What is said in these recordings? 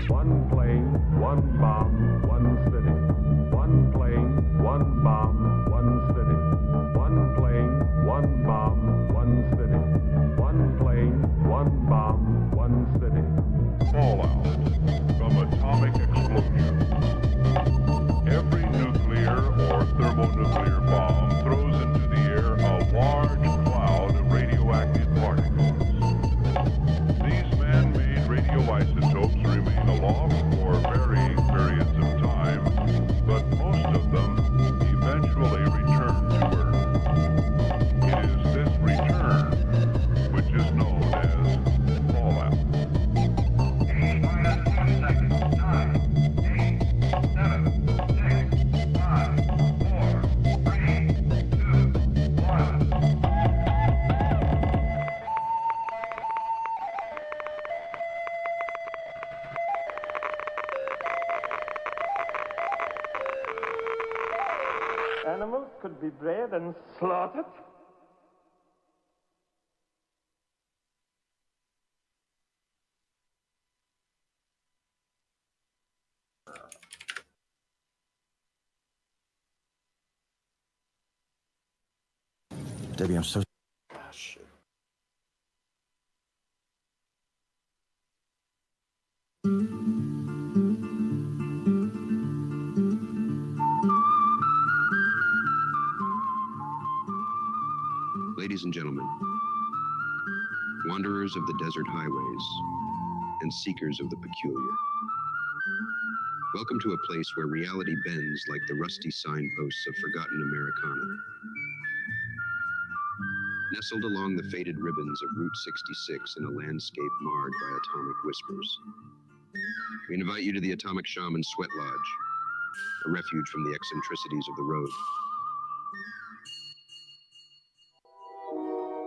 One plane, one bomb, one city. One plane, one bomb, one city. One plane, one bomb, one city. One plane, one bomb, one city. Fallout from atomic explosions. Every nuclear or thermonuclear bomb throws into the air a large cloud of radioactive particles. These man-made radioisotopes remain aloft for varying periods of time, but most of them eventually return to Earth. It is this return which is known as fallout. Animals could be bred and slaughtered. Debbie, I'm so... Ah, shit. Ladies and gentlemen, wanderers of the desert highways and seekers of the peculiar, welcome to a place where reality bends like the rusty signposts of forgotten Americana. Nestled along the faded ribbons of Route 66 in a landscape marred by atomic whispers, we invite you to the Atomic Shaman Sweat Lodge, a refuge from the eccentricities of the road,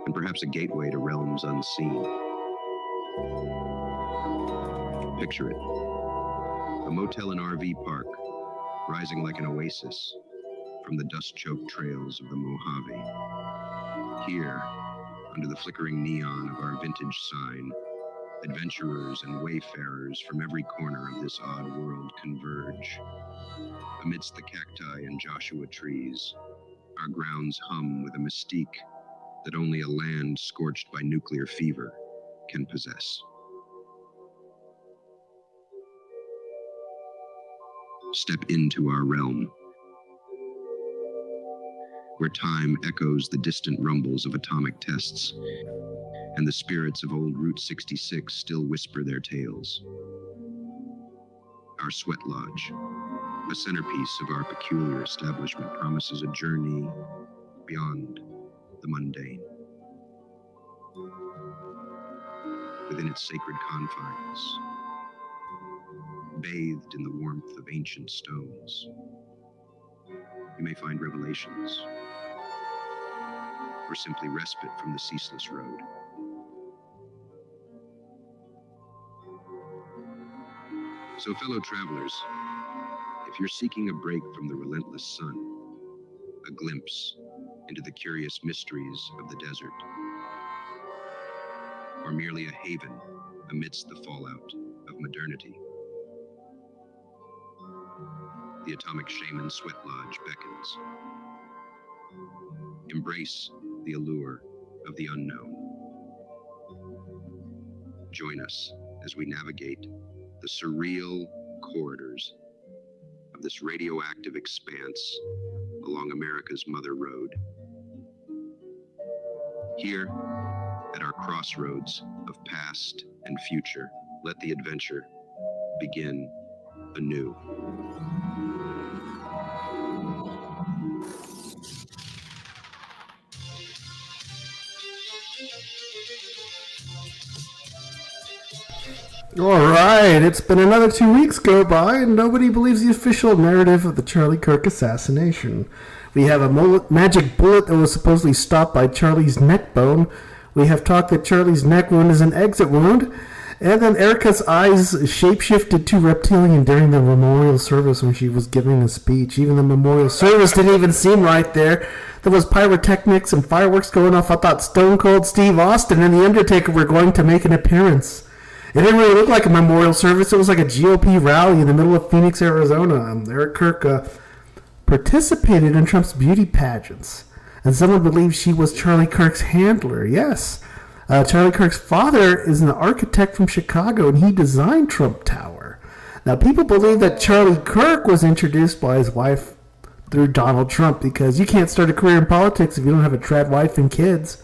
and perhaps a gateway to realms unseen. Picture it, a motel and RV park, rising like an oasis from the dust-choked trails of the Mojave. Here, under the flickering neon of our vintage sign, adventurers and wayfarers from every corner of this odd world converge. Amidst the cacti and Joshua trees, our grounds hum with a mystique that only a land scorched by nuclear fever can possess. Step into our realm, where time echoes the distant rumbles of atomic tests, and the spirits of old Route 66 still whisper their tales. Our Sweat Lodge, a centerpiece of our peculiar establishment, promises a journey beyond the mundane. Within its sacred confines, bathed in the warmth of ancient stones, you may find revelations, or simply respite from the ceaseless road. So, fellow travelers, if you're seeking a break from the relentless sun, a glimpse into the curious mysteries of the desert, or merely a haven amidst the fallout of modernity, the Atomic Shaman Sweat Lodge beckons. Embrace the allure of the unknown. Join us as we navigate the surreal corridors of this radioactive expanse along America's Mother Road. Here, at our crossroads of past and future, let the adventure begin anew. All right, it's been another 2 weeks go by, and nobody believes the official narrative of the Charlie Kirk assassination. We have a magic bullet that was supposedly stopped by Charlie's neck bone. We have talk that Charlie's neck wound is an exit wound. And then Erica's eyes shapeshifted to reptilian during the memorial service when she was giving a speech. Even the memorial service didn't even seem right there. There was pyrotechnics and fireworks going off. I thought Stone Cold Steve Austin and The Undertaker were going to make an appearance. It didn't really look like a memorial service. It was like a GOP rally in the middle of Phoenix, Arizona. Eric Kirk participated in Trump's beauty pageants, and someone believes she was Charlie Kirk's handler. Yes. Charlie Kirk's father is an architect from Chicago, and he designed Trump Tower. Now, people believe that Charlie Kirk was introduced by his wife through Donald Trump, because you can't start a career in politics if you don't have a trad wife and kids.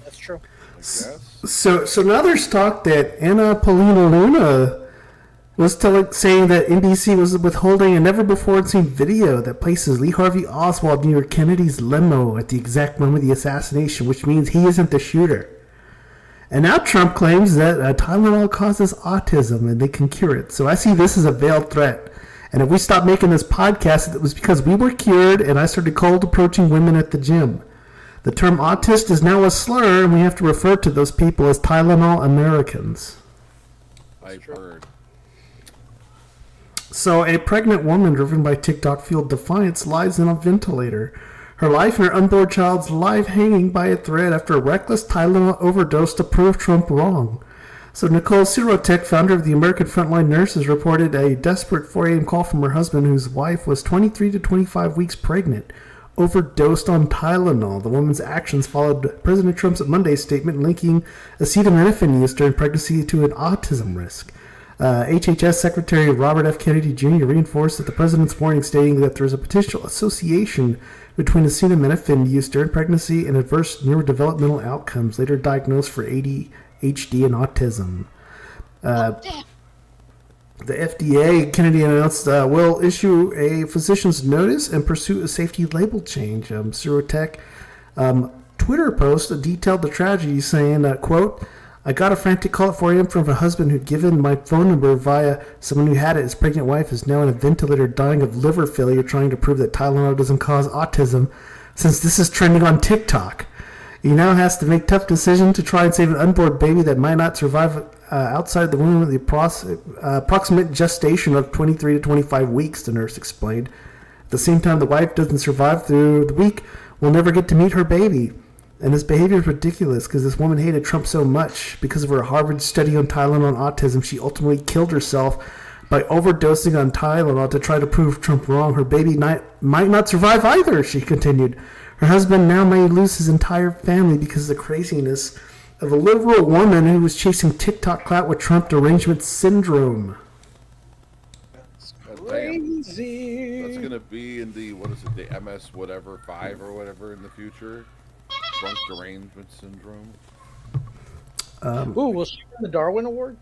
That's true. So now there's talk that Anna Paulina Luna was saying that NBC was withholding a never-before-seen video that places Lee Harvey Oswald near Kennedy's limo at the exact moment of the assassination, which means he isn't the shooter. And now Trump claims that Tylenol causes autism and they can cure it. So I see this as a veiled threat. And if we stop making this podcast, it was because we were cured and I started cold approaching women at the gym. The term autist is now a slur, and we have to refer to those people as Tylenol Americans. I've heard. So a pregnant woman driven by TikTok fueled defiance lies in a ventilator. Her life and her unborn child's life hanging by a thread after a reckless Tylenol overdose to prove Trump wrong. So Nicole Sirotek, founder of the American Frontline Nurses, reported a desperate 4 a.m. call from her husband, whose wife was 23 to 25 weeks pregnant, overdosed on Tylenol. The woman's actions followed President Trump's Monday statement linking acetaminophen use during pregnancy to an autism risk. HHS Secretary Robert F. Kennedy Jr. reinforced that the president's warning, stating that there is a potential association between acetaminophen use during pregnancy and adverse neurodevelopmental outcomes, later diagnosed for ADHD and autism. The FDA, Kennedy announced, will issue a physician's notice and pursue a safety label change. Surotech Twitter post detailed the tragedy, saying, quote, I got a frantic call at 4 a.m. from a husband who'd given my phone number via someone who had it. His pregnant wife is now in a ventilator dying of liver failure, trying to prove that Tylenol doesn't cause autism, since this is trending on TikTok. He now has to make tough decisions to try and save an unborn baby that might not survive outside the womb of the approximate gestation of 23 to 25 weeks, the nurse explained. At the same time, the wife doesn't survive through the week, will never get to meet her baby. And this behavior is ridiculous because this woman hated Trump so much. Because of her Harvard study on Tylenol and autism, she ultimately killed herself by overdosing on Tylenol to try to prove Trump wrong. Her baby might not survive either, she continued. Her husband now may lose his entire family because of the craziness of a liberal woman who was chasing TikTok clout with Trump derangement syndrome. That's crazy. That's going to be in the, the MS whatever 5 or whatever in the future. Drunk derangement syndrome. Will she win the Darwin Award?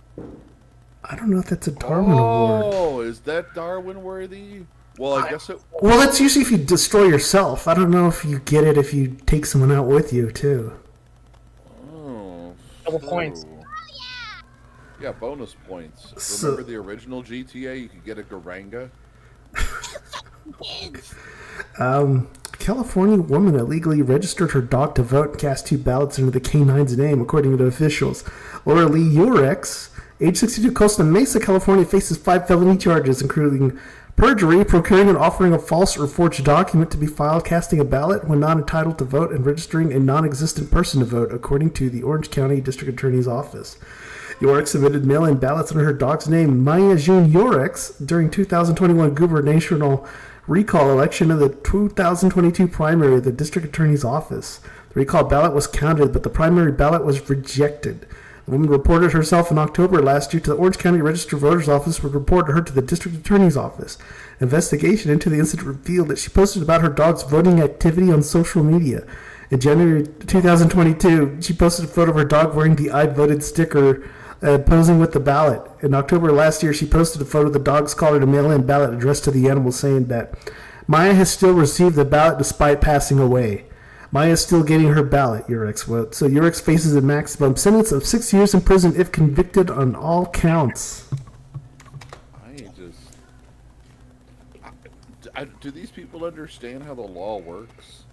I don't know if that's a Darwin Award. Oh, is that Darwin worthy? Well, I guess it. Well, that's usually if you destroy yourself. I don't know if you get it if you take someone out with you too. Oh, double points. Yeah, bonus points. Remember the original GTA? You could get a Garanga. California woman illegally registered her dog to vote and cast 2 ballots under the canine's name, according to officials. Laura Lee Urex, age 62, Costa Mesa, California, faces 5 felony charges, including perjury, procuring and offering a false or forged document to be filed, casting a ballot when not entitled to vote, and registering a non-existent person to vote, according to the Orange County District Attorney's Office. Urex submitted mail-in ballots under her dog's name, Maya June Urex, during 2021 gubernatorial recall election of the 2022 primary of the District Attorney's Office. The recall ballot was counted, but the primary ballot was rejected. The woman reported herself in October last year to the Orange County Register of Voters Office, but reported her to the District Attorney's Office. An investigation into the incident revealed that she posted about her dog's voting activity on social media. In January 2022, she posted a photo of her dog wearing the I voted sticker, posing with the ballot. In October last year, she posted a photo of the dog's collar to mail-in ballot addressed to the animal, saying that Maya has still received the ballot despite passing away. Maya is still getting her ballot, Urex wrote. So Urex faces a maximum sentence of 6 years in prison if convicted on all counts. Do these people understand how the law works?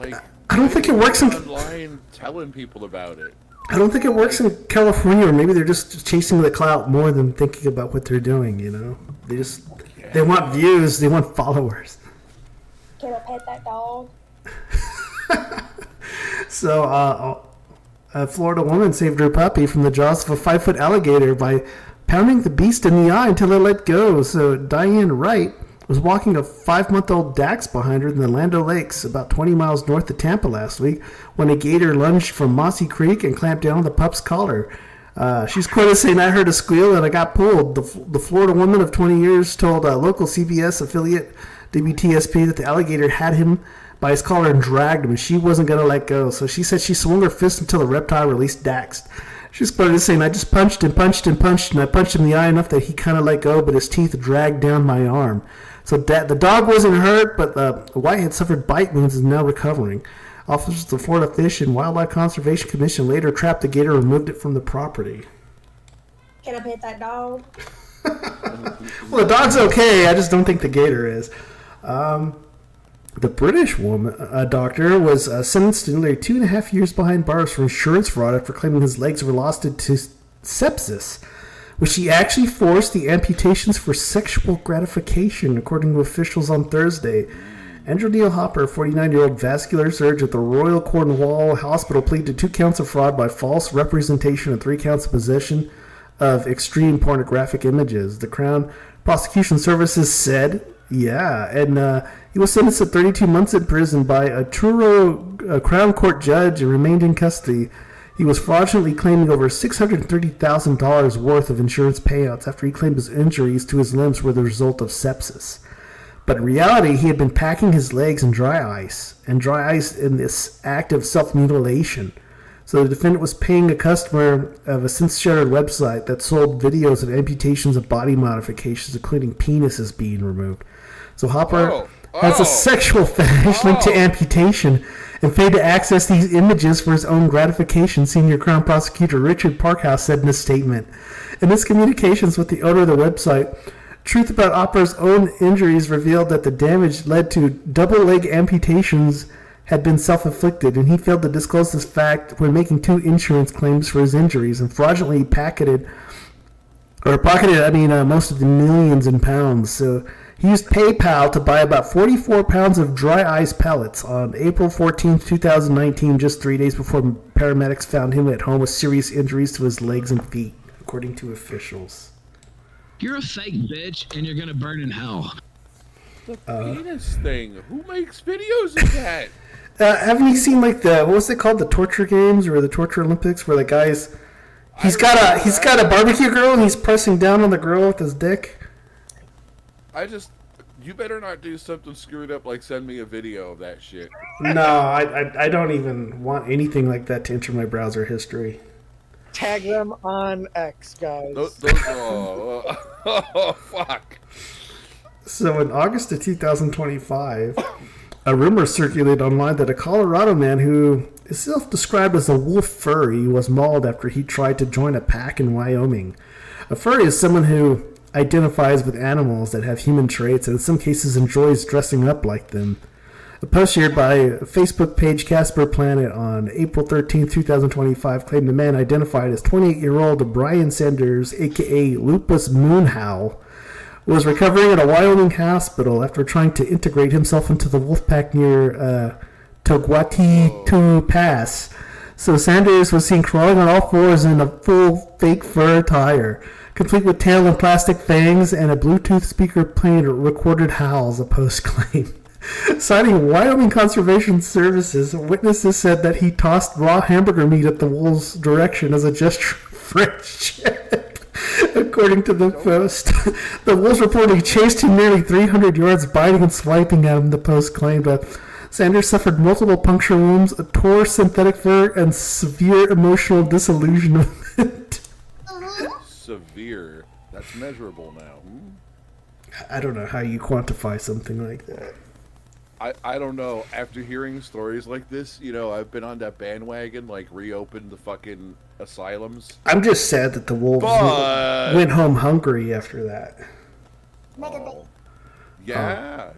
Like, I don't think it works in online telling people about it. I don't think it works in California, or maybe they're just chasing the clout more than thinking about what they're doing, you know? They want views, they want followers. Can I pet that dog? So, A Florida woman saved her puppy from the jaws of a 5-foot alligator by pounding the beast in the eye until it let go. So Diane Wright was walking a 5-month-old Dax behind her in the Land O'Lakes, about 20 miles north of Tampa last week, when a gator lunged from Mossy Creek and clamped down on the pup's collar. She's quoted saying, "I heard a squeal and I got pulled." The Florida woman of 20 years told a local CBS affiliate WTSP that the alligator had him by his collar and dragged him, and she wasn't going to let go. So she said she swung her fist until the reptile released Dax. She's quoted as saying, "I just punched and punched and punched, and I punched him in the eye enough that he kind of let go, but his teeth dragged down my arm." So the dog wasn't hurt, but the whitehead suffered bite wounds and is now recovering. Officers of the Florida Fish and Wildlife Conservation Commission later trapped the gator and removed it from the property. Can I pet that dog? Well, the dog's okay. I just don't think the gator is. The British woman, doctor was sentenced to nearly 2.5 years behind bars for insurance fraud after claiming his legs were lost to sepsis, which he actually forced the amputations for sexual gratification, according to officials on Thursday. Andrew Neil Hopper, 49-year-old vascular surgeon at the Royal Cornwall Hospital, pleaded 2 counts of fraud by false representation and 3 counts of possession of extreme pornographic images. The Crown Prosecution Services said, he was sentenced to 32 months in prison by a Truro Crown Court judge and remained in custody. He was fraudulently claiming over $630,000 worth of insurance payouts after he claimed his injuries to his limbs were the result of sepsis. But in reality, he had been packing his legs in dry ice in this act of self-mutilation. So the defendant was paying a customer of a since-shuttered website that sold videos of amputations of body modifications, including penises being removed. So Hopper has a sexual fetish linked to amputation and paid to access these images for his own gratification, Senior Crown Prosecutor Richard Parkhouse said in a statement. In his communications with the owner of the website, truth about Hopper's own injuries revealed that the damage led to double leg amputations had been self-inflicted, and he failed to disclose this fact when making 2 insurance claims for his injuries and fraudulently pocketed most of the millions in pounds. So he used PayPal to buy about 44 pounds of dry ice pellets on April 14, 2019, just 3 days before paramedics found him at home with serious injuries to his legs and feet, according to officials. You're a fake bitch, and you're gonna burn in hell. The penis thing. Who makes videos of that? Haven't you seen what was it called, the torture games or the torture Olympics, where the guy's he's got a barbecue grill and he's pressing down on the grill with his dick? You better not do something screwed up like send me a video of that shit. No, I don't even want anything like that to enter my browser history. Tag them on X, guys. Fuck. So in August of 2025, a rumor circulated online that a Colorado man who is self-described as a wolf furry was mauled after he tried to join a pack in Wyoming. A furry is someone who identifies with animals that have human traits and in some cases enjoys dressing up like them. A post shared by Facebook page Casper Planet on April 13, 2025 claimed the man identified as 28-year-old Brian Sanders, a.k.a. Lupus Moonhowl, was recovering at a Wyoming hospital after trying to integrate himself into the wolf pack near Togwatitu Pass. So Sanders was seen crawling on all fours in a full fake fur attire, complete with tail and plastic fangs and a Bluetooth speaker playing recorded howls, a post claimed. Citing Wyoming Conservation Services, witnesses said that he tossed raw hamburger meat at the wolf's direction as a gesture of friendship. According to the post, the wolves reportedly chased him nearly 300 yards, biting and swiping at him, the post claimed. Sanders suffered multiple puncture wounds, a tore synthetic fur, and severe emotional disillusionment. Severe? That's measurable now. I don't know how you quantify something like that. I don't know. After hearing stories like this, I've been on that bandwagon, reopened the fucking asylums. I'm just sad that the wolves went home hungry after that. Yeah.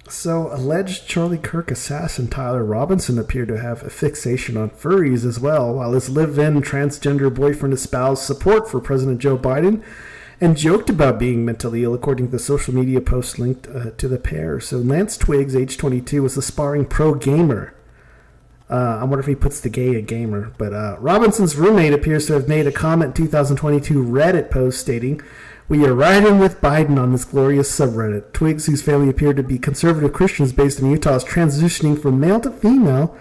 So, alleged Charlie Kirk assassin Tyler Robinson appeared to have a fixation on furries as well, while his live-in transgender boyfriend espoused support for President Joe Biden and joked about being mentally ill, according to the social media post linked to the pair. So Lance Twiggs, age 22, was a sparring pro gamer I wonder if he puts the gay a gamer. But Robinson's roommate appears to have made a comment in 2022 Reddit post stating, "We are riding with Biden on this glorious subreddit. Twigs, whose family appeared to be conservative Christians based in Utah, is transitioning from male to female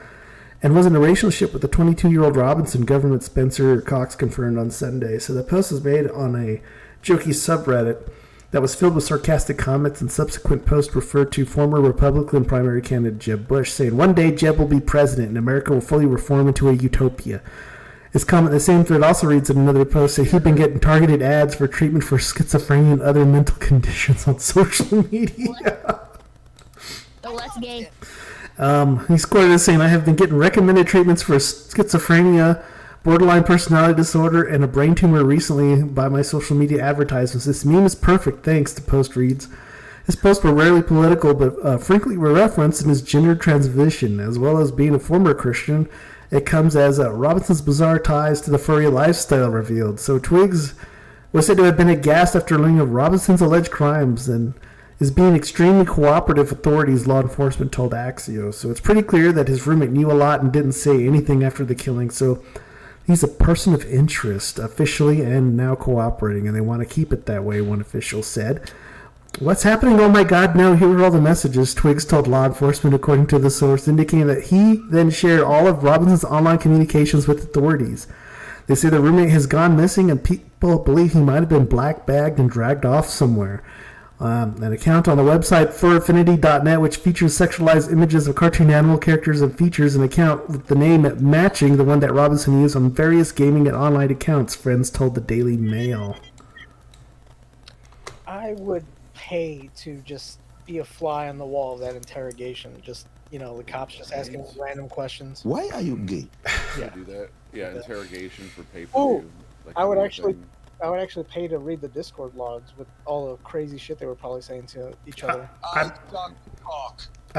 and was in a relationship with the 22-year-old Robinson, Government Spencer Cox confirmed on Sunday." So the post was made on a jokey subreddit that was filled with sarcastic comments, and subsequent posts referred to former Republican primary candidate Jeb Bush, saying, "One day Jeb will be president and America will fully reform into a utopia." His comment in the same thread also reads in another post that he'd been getting targeted ads for treatment for schizophrenia and other mental conditions on social media. Oh, that's gay. He's quoted as saying, "I have been getting recommended treatments for schizophrenia, borderline personality disorder, and a brain tumor recently by my social media advertisements. This meme is perfect, thanks," the post reads. His posts were rarely political, but frequently were referenced in his gender transition, as well as being a former Christian. It comes as Robinson's bizarre ties to the furry lifestyle revealed. So Twigs was said to have been aghast after learning of Robinson's alleged crimes and is being extremely cooperative, authorities, law enforcement told Axios. So it's pretty clear that his roommate knew a lot and didn't say anything after the killing. So he's a person of interest, officially and now cooperating, and they want to keep it that way, one official said. "What's happening? Oh my God, no, here are all the messages," Twigs told law enforcement, according to the source, indicating that he then shared all of Robinson's online communications with authorities. They say the roommate has gone missing and people believe he might have been black bagged and dragged off somewhere. An account on the website furaffinity.net, which features sexualized images of cartoon animal characters, and features an account with the name matching the one that Robinson used on various gaming and online accounts, friends told the Daily Mail. I would pay to just be a fly on the wall of that interrogation. Just, the cops just asking random questions. Why are you gay? Yeah, do that. Yeah, interrogation for pay-per-view. Oh, Like I would actually pay to read the Discord logs with all the crazy shit they were probably saying to each other. I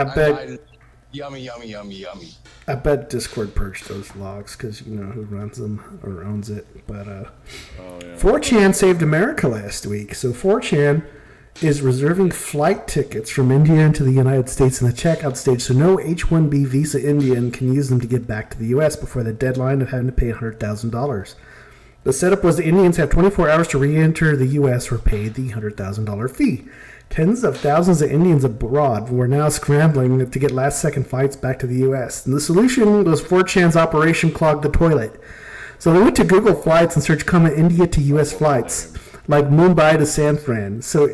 bet. Yummy, yummy, yummy, yummy. I bet Discord purged those logs because you know who runs them or owns it. But 4chan saved America last week. So 4chan is reserving flight tickets from India into the United States in the checkout stage, so no H-1B visa Indian can use them to get back to the U.S. before the deadline of having to pay $100,000. The setup was the Indians have 24 hours to re-enter the U.S. or pay the $100,000 fee. Tens of thousands of Indians abroad were now scrambling to get last-second flights back to the U.S. And the solution was 4chan's Operation Clog the Toilet. So they went to Google Flights and searched common India to U.S. flights, like Mumbai to San Fran. So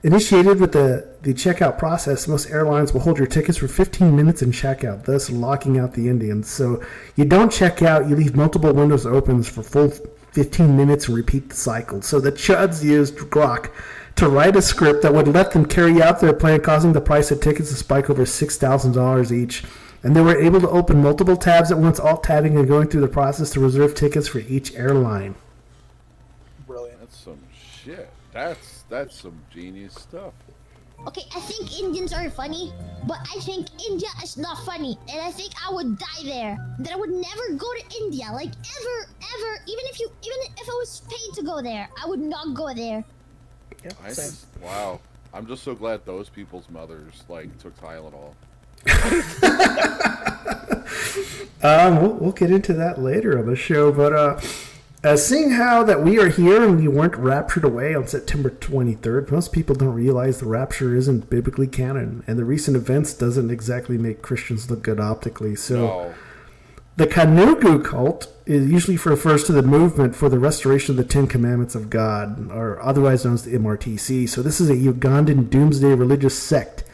initiated with the checkout process, most airlines will hold your tickets for 15 minutes in checkout, thus locking out the Indians. So you don't check out, you leave multiple windows open for full 15 minutes and repeat the cycle. So the chuds used Grok to write a script that would let them carry out their plan, causing the price of tickets to spike over $6,000 each. And they were able to open multiple tabs at once, alt-tabbing and going through the process to reserve tickets for each airline. Brilliant. That's some shit. That's some genius stuff. Okay, I think Indians are funny, but I think India is not funny, and I think I would die there. That I would never go to India, like ever. Even if I was paid to go there, I would not go there. Wow. I'm just so glad those people's mothers took Tylenol. We'll get into that later on the show, but seeing how that we are here and we weren't raptured away on September 23rd, most people don't realize the rapture isn't biblically canon, and the recent events doesn't exactly make Christians look good optically. So the Kanugu Cult usually refers to the movement for the restoration of the Ten Commandments of God, or otherwise known as the MRTC. So this is a Ugandan doomsday religious sect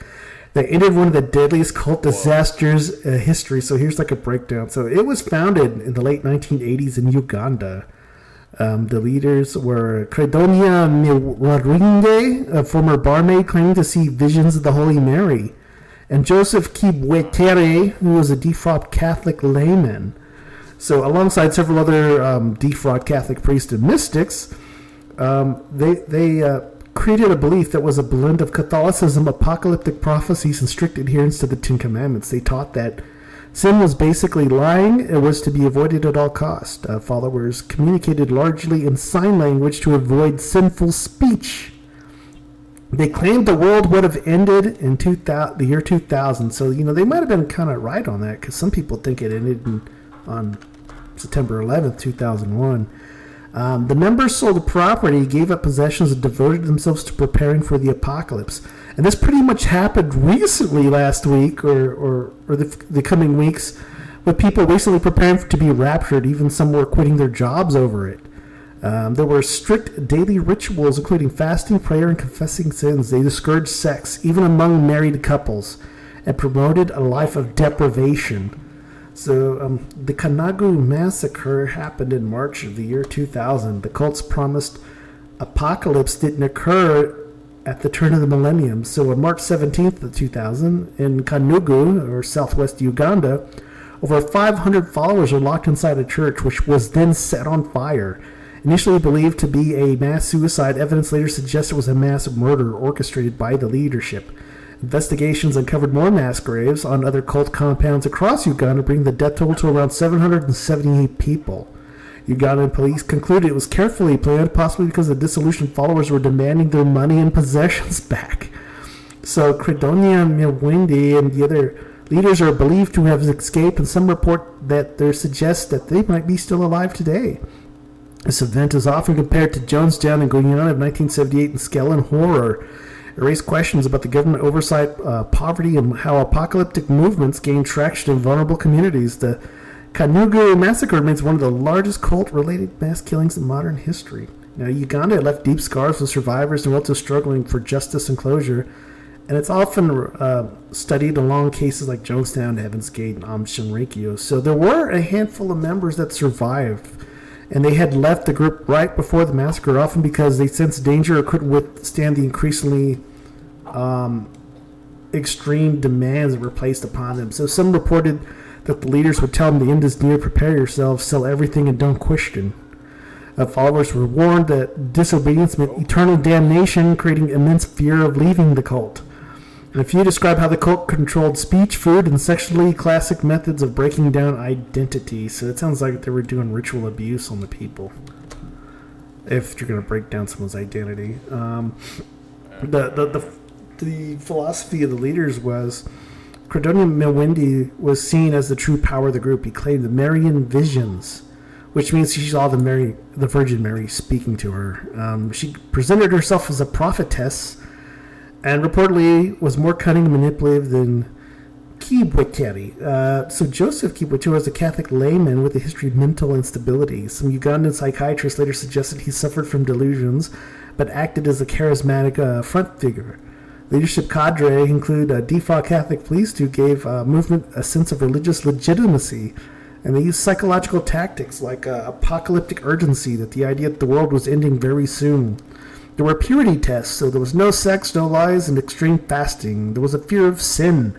that ended one of the deadliest cult disasters in history. So here's a breakdown. So it was founded in the late 1980s in Uganda. The leaders were Credonia Mwaringe, a former barmaid claiming to see visions of the Holy Mary, and Joseph Kibwetere, who was a defraud Catholic layman. So alongside several other defraud Catholic priests and mystics, they created a belief that was a blend of Catholicism, apocalyptic prophecies, and strict adherence to the Ten Commandments. They taught that sin was basically lying. It was to be avoided at all costs. Followers communicated largely in sign language to avoid sinful speech. They claimed the world would have ended in the year 2000. So, they might have been kind of right on that, because some people think it ended on September 11th, 2001. The members sold the property, gave up possessions, and devoted themselves to preparing for the apocalypse. And this pretty much happened recently last week or the coming weeks, with people recently preparing to be raptured. Even some were quitting their jobs over it. There were strict daily rituals, including fasting, prayer, and confessing sins. They discouraged sex, even among married couples, and promoted a life of deprivation. So the Kanugu massacre happened in March of the year 2000. The cult's promised apocalypse didn't occur at the turn of the millennium. So on March 17th of 2000, in Kanugu, or southwest Uganda, over 500 followers were locked inside a church, which was then set on fire. Initially believed to be a mass suicide, evidence later suggests it was a mass murder orchestrated by the leadership. Investigations uncovered more mass graves on other cult compounds across Uganda, bringing the death toll to around 778 people. Ugandan police concluded it was carefully planned, possibly because the disillusioned followers were demanding their money and possessions back. So Credonia Mwindi and the other leaders are believed to have escaped, and some report that there suggests that they might be still alive today. This event is often compared to Jonestown and Guyana of 1978 and Skellen horror. It raised questions about the government oversight, poverty, and how apocalyptic movements gain traction in vulnerable communities. The Kanugu massacre remains one of the largest cult-related mass killings in modern history. Now, Uganda left deep scars with survivors and relatives struggling for justice and closure, and it's often studied along cases like Jonestown, Heaven's Gate, and Amputation. So there were a handful of members that survived, and they had left the group right before the massacre, often because they sensed danger or couldn't withstand the increasingly extreme demands that were placed upon them. So some reported that the leaders would tell them the end is near, prepare yourselves, sell everything, and don't question. Followers were warned that disobedience meant eternal damnation, creating immense fear of leaving the cult. And a few describe how the cult controlled speech, food, and sexually classic methods of breaking down identity. So it sounds like they were doing ritual abuse on the people, if you're going to break down someone's identity. The philosophy of the leaders was Credonia Mwindi was seen as the true power of the group. He claimed the Marian visions, which means she saw the Virgin Mary speaking to her. She presented herself as a prophetess, and reportedly was more cunning and manipulative than Kibwekere. So Joseph Kibwekere was a Catholic layman with a history of mental instability. Some Ugandan psychiatrists later suggested he suffered from delusions, but acted as a charismatic front figure. Leadership cadre include default Catholic priests who gave movement a sense of religious legitimacy, and they used psychological tactics like apocalyptic urgency, that the idea that the world was ending very soon. There were purity tests, so there was no sex, no lies, and extreme fasting. There was a fear of sin.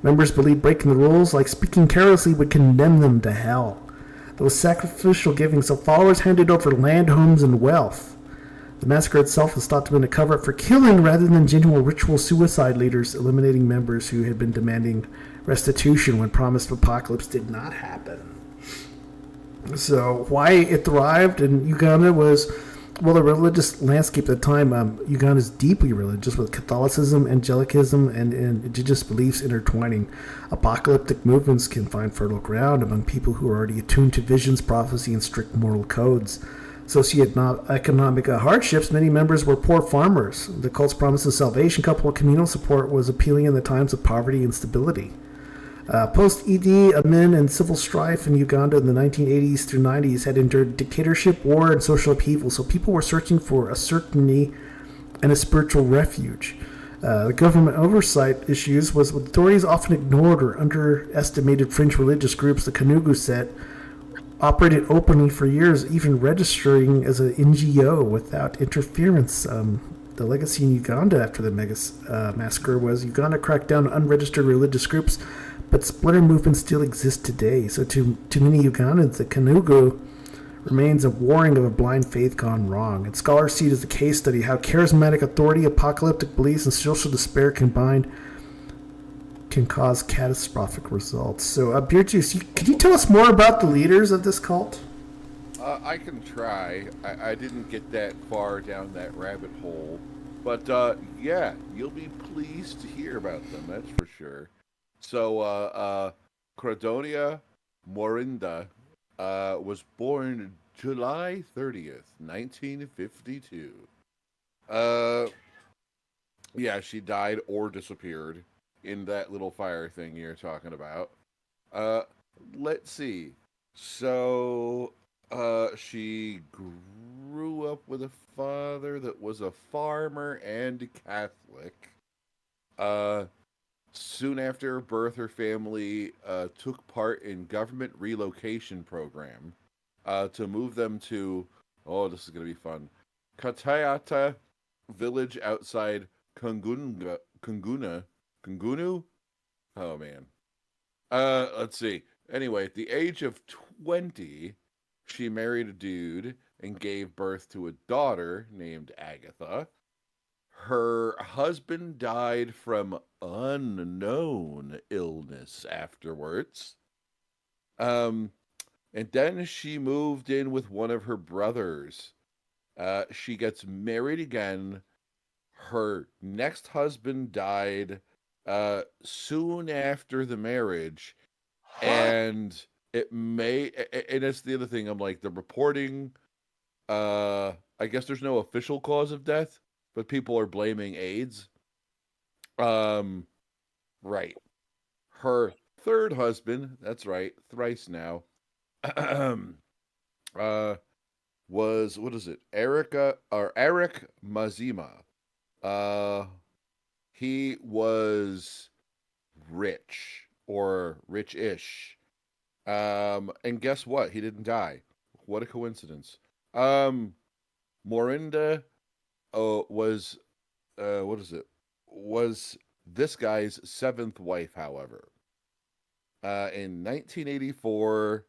Members believed breaking the rules, like speaking carelessly, would condemn them to hell. There was sacrificial giving, so followers handed over land, homes, and wealth. The massacre itself is thought to have been a cover-up for killing rather than genuine ritual suicide leaders, eliminating members who had been demanding restitution when promised apocalypse did not happen. So why it thrived in Uganda was, well, the religious landscape at the time. Uganda is deeply religious, with Catholicism, Angelicism, and indigenous beliefs intertwining. Apocalyptic movements can find fertile ground among people who are already attuned to visions, prophecy, and strict moral codes. Socioeconomic hardships, many members were poor farmers. The cult's promise of salvation, coupled with communal support, was appealing in the times of poverty and instability. Post-Idi Amin and civil strife in Uganda in the 1980s through 90s had endured dictatorship, war, and social upheaval, so people were searching for a certainty and a spiritual refuge. The government oversight issues was what authorities often ignored or underestimated fringe religious groups. The Kanugu set operated openly for years, even registering as an NGO without interference. The legacy in Uganda after the massacre was Uganda cracked down on unregistered religious groups, but splinter movements still exist today. So to many Ugandans, the Kanugu remains a warring of a blind faith gone wrong. And scholars see it as a case study how charismatic authority, apocalyptic beliefs, and social despair combined can cause catastrophic results. So, Beerjuice, could you tell us more about the leaders of this cult? I can try. I didn't get that far down that rabbit hole. But yeah, you'll be pleased to hear about them. That's for sure. So Credonia Morinda was born July 30th, 1952. Yeah, she died or disappeared in that little fire thing you're talking about. Uh, let's see. So, she grew up with a father that was a farmer and Catholic. Uh, Soon after her birth, her family took part in government relocation program to move them to, oh, this is going to be fun, Katayata village outside Kungunu? Oh, man. Let's see. Anyway, at the age of 20, she married a dude and gave birth to a daughter named Agatha. Her husband died from unknown illness afterwards. And then she moved in with one of her brothers. She gets married again. Her next husband died soon after the marriage. And and it's the other thing. I'm like, the reporting, I guess there's no official cause of death, but people are blaming AIDS. Right. Her third husband, that's right, thrice now, was, what is it? Eric Mazima. He was rich or rich-ish. And guess what? He didn't die. What a coincidence. Morinda was was this guy's seventh wife, however. In 1984,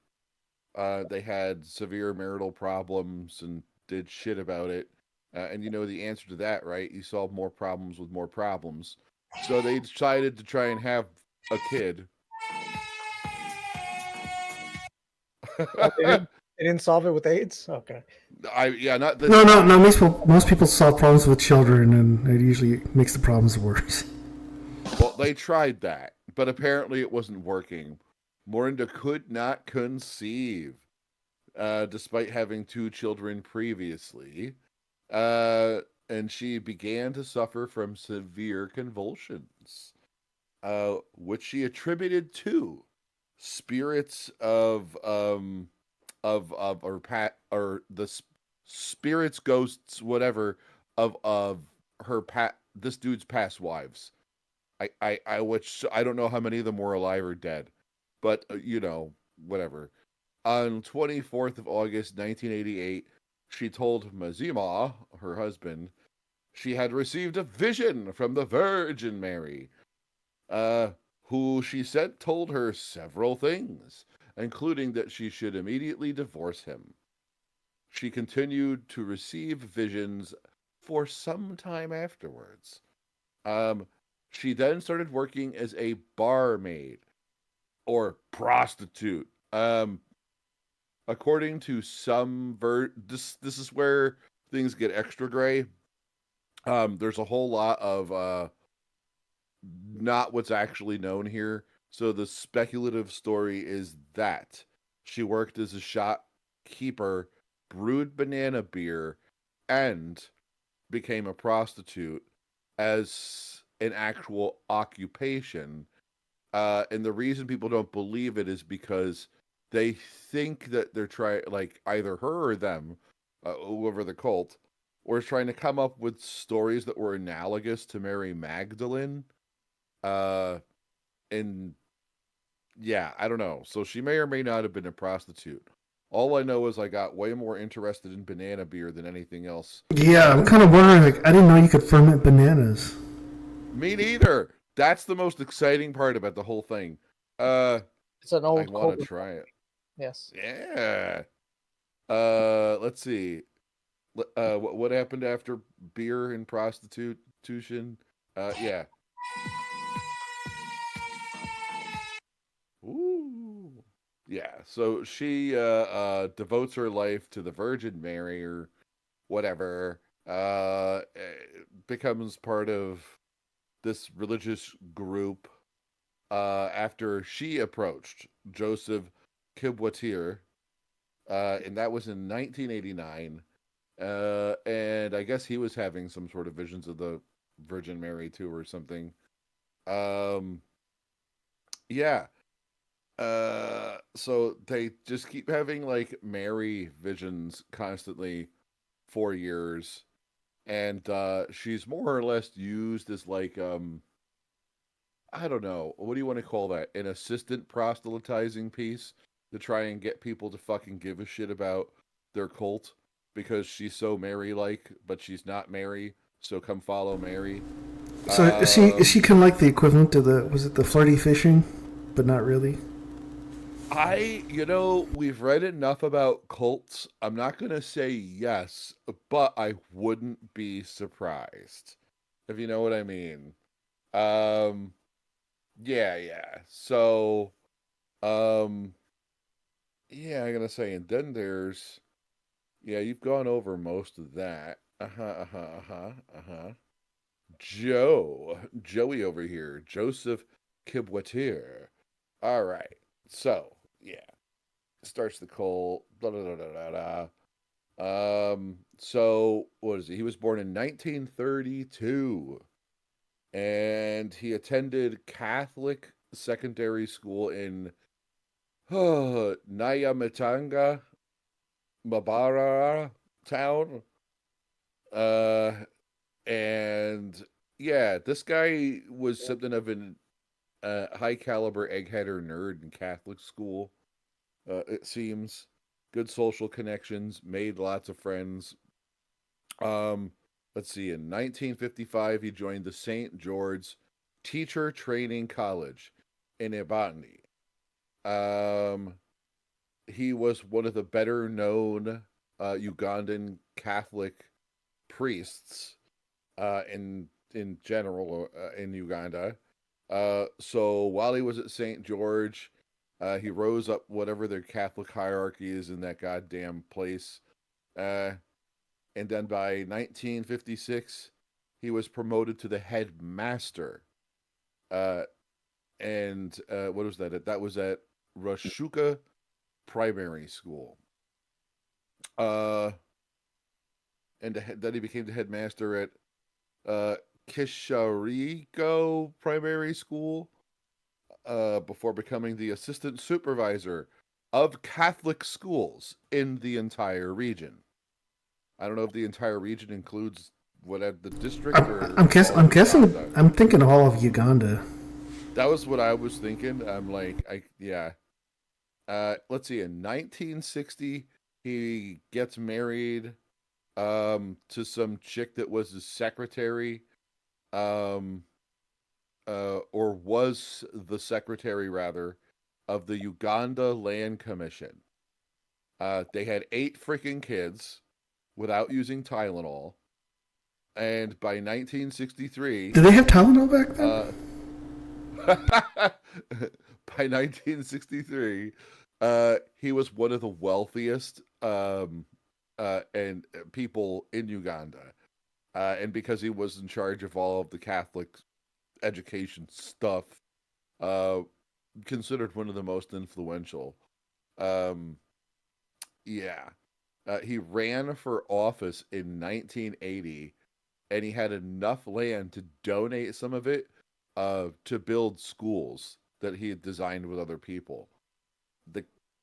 they had severe marital problems and did shit about it. And you know the answer to that, right? You solve more problems with more problems. So they decided to try and have a kid. They didn't solve it with AIDS? Okay. Not this. No. Most people solve problems with children, and it usually makes the problems worse. Well, they tried that, but apparently it wasn't working. Morinda could not conceive, despite having 2 children previously. And she began to suffer from severe convulsions, which she attributed to spirits of spirits, ghosts, whatever, of this dude's past wives. Which I don't know how many of them were alive or dead, but whatever. On 24th of August 1988, she told Mazima, her husband, she had received a vision from the Virgin Mary, who she said told her several things, including that she should immediately divorce him. She continued to receive visions for some time afterwards. She then started working as a barmaid or prostitute. According to some this is where things get extra gray. There's a whole lot of not what's actually known here. So the speculative story is that she worked as a shopkeeper, brewed banana beer, and became a prostitute as an actual occupation. And the reason people don't believe it is because they think that they're trying, like either her or them, whoever the cult, was trying to come up with stories that were analogous to Mary Magdalene. And yeah, I don't know. So she may or may not have been a prostitute. All I know is I got way more interested in banana beer than anything else. Yeah, I'm kind of wondering, I didn't know you could ferment bananas. Me neither. That's the most exciting part about the whole thing. It's an old. I want to try it. Yes. Yeah. Let's see. What happened after beer and prostitution? Yeah. Ooh. Yeah. So she devotes her life to the Virgin Mary or whatever. becomes part of this religious group after she approached Joseph Kibwatir, and that was in 1989. And I guess he was having some sort of visions of the Virgin Mary too, or something. Yeah. So they just keep having like Mary visions constantly for years, and she's more or less used as like I don't know, what do you want to call that? An assistant proselytizing piece to try and get people to fucking give a shit about their cult because she's so Mary-like, but she's not Mary. So come follow Mary. So is she kind of like the equivalent to the flirty fishing, but not really? We've read enough about cults. I'm not going to say yes, but I wouldn't be surprised. If you know what I mean. Yeah. So, I'm going to say, and then there's, you've gone over most of that. Joey over here, Joseph Kibwatir. All right. So, starts the cult. Blah, blah, blah, blah, blah, blah. So what is he? He was born in 1932, and he attended Catholic secondary school in Nyamitanga, Mabara town. And this guy was something of an high caliber eggheader nerd in Catholic school. It seems good social connections, made lots of friends. Let's see. In 1955, he joined the St. George's Teacher Training College in Ebony. He was one of the better known Ugandan Catholic priests in general in Uganda. So while he was at St. George, he rose up whatever their Catholic hierarchy is in that goddamn place. And then by 1956, he was promoted to the headmaster. And what was that? That was at Rashuka Primary School. And then he became the headmaster at Kishariko Primary School before becoming the assistant supervisor of Catholic schools in the entire region. I don't know if the entire region includes whatever the district. I'm guessing. I'm thinking all of Uganda. That was what I was thinking. I'm like, let's see. In 1960, he gets married to some chick that was his secretary, or was the secretary rather, of the Uganda Land Commission. They had 8 freaking kids without using Tylenol, and by 1963, did they have Tylenol back then? By 1963, he was one of the wealthiest and people in Uganda, and because he was in charge of all of the Catholic education stuff, considered one of the most influential. He ran for office in 1980, and he had enough land to donate some of it to build schools that he had designed with other people.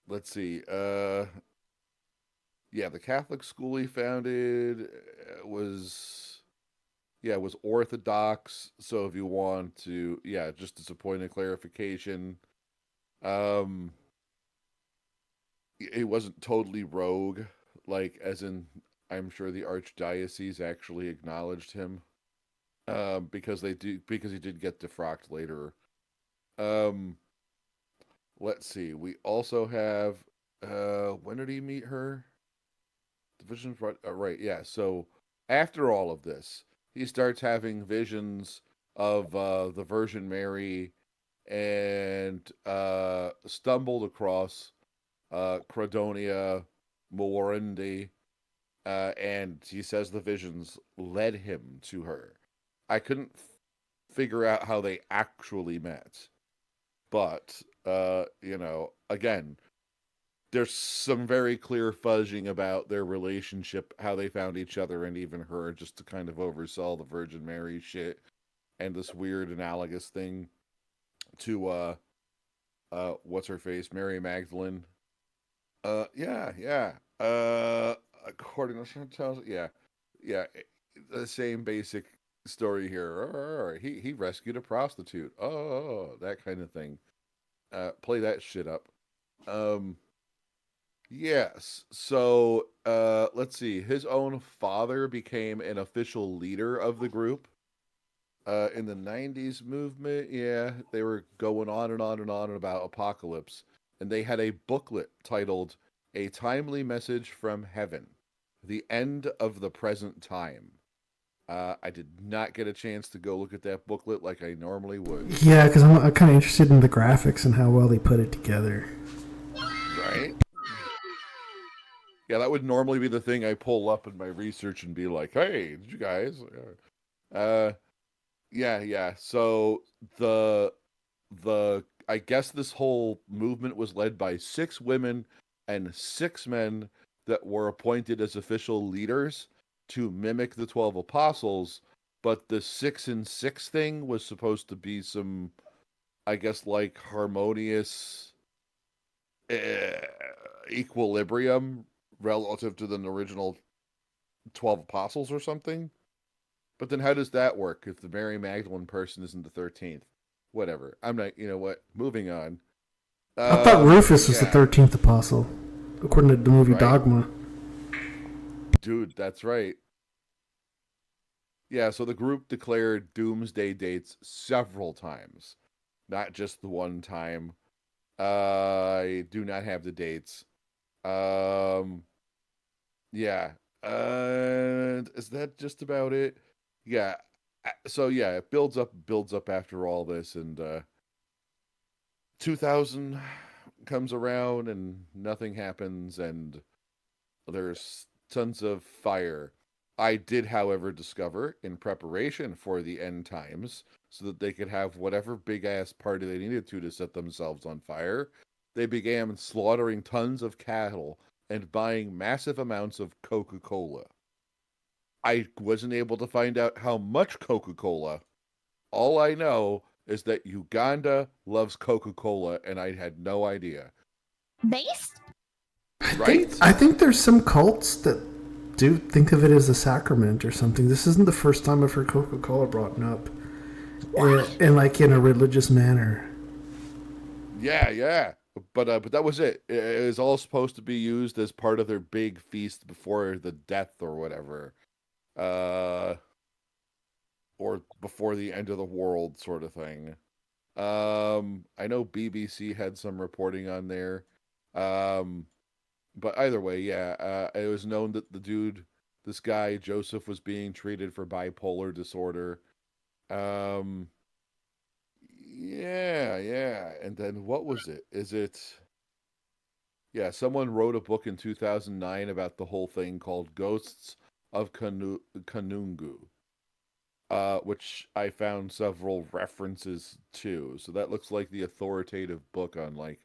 Let's see. The Catholic school he founded was Orthodox. So if you want to, just as a point of clarification, he wasn't totally rogue, like as in I'm sure the archdiocese actually acknowledged him, because he did get defrocked later. Let's see. We also have when did he meet her? The visions, right? Yeah. So after all of this, he starts having visions of the Virgin Mary, and stumbled across Credonia, Moorindi, and he says the visions led him to her. I couldn't figure out how they actually met, but again, there's some very clear fudging about their relationship, how they found each other, and even her, just to kind of oversell the Virgin Mary shit and this weird analogous thing to what's her face, Mary Magdalene. According to Chantal, yeah, the same basic story here. He rescued a prostitute. Oh, that kind of thing. Play that shit up. Yes. So, let's see. His own father became an official leader of the group. In the 90s movement, they were going on and on and on about apocalypse. And they had a booklet titled A Timely Message from Heaven, The End of the Present Time. I did not get a chance to go look at that booklet like I normally would. Yeah, because I'm kind of interested in the graphics and how well they put it together. Right? Yeah, that would normally be the thing I pull up in my research and be like, hey, did you guys? So I guess this whole movement was led by 6 women and 6 men that were appointed as official leaders to mimic the 12 apostles, but the 6 and 6 thing was supposed to be some, I guess, like harmonious equilibrium relative to the original 12 apostles or something. But then how does that work if the Mary Magdalene person isn't the 13th? Whatever. I'm not, you know what? Moving on. I thought Rufus was the 13th apostle, according to the movie Dogma. Dude, that's right. Yeah, so the group declared doomsday dates several times. Not just the one time. I do not have the dates. Is that just about it? Yeah. So yeah, it builds up after all this, and 2000 comes around and nothing happens, and there's tons of fire. I did, however, discover, in preparation for the end times, so that they could have whatever big-ass party they needed to set themselves on fire, they began slaughtering tons of cattle and buying massive amounts of Coca-Cola. I wasn't able to find out how much Coca-Cola. All I know is that Uganda loves Coca-Cola, and I had no idea. Based? Right? I think there's some cults that do think of it as a sacrament or something. This isn't the first time I've heard Coca-Cola brought up in a religious manner. Yeah. But that was it. It was all supposed to be used as part of their big feast before the death or whatever. Or before the end of the world sort of thing. I know BBC had some reporting on there. But either way, it was known that this guy, Joseph, was being treated for bipolar disorder. And then what was it? Someone wrote a book in 2009 about the whole thing called Ghosts of Kanugu, which I found several references to. So that looks like the authoritative book on, like,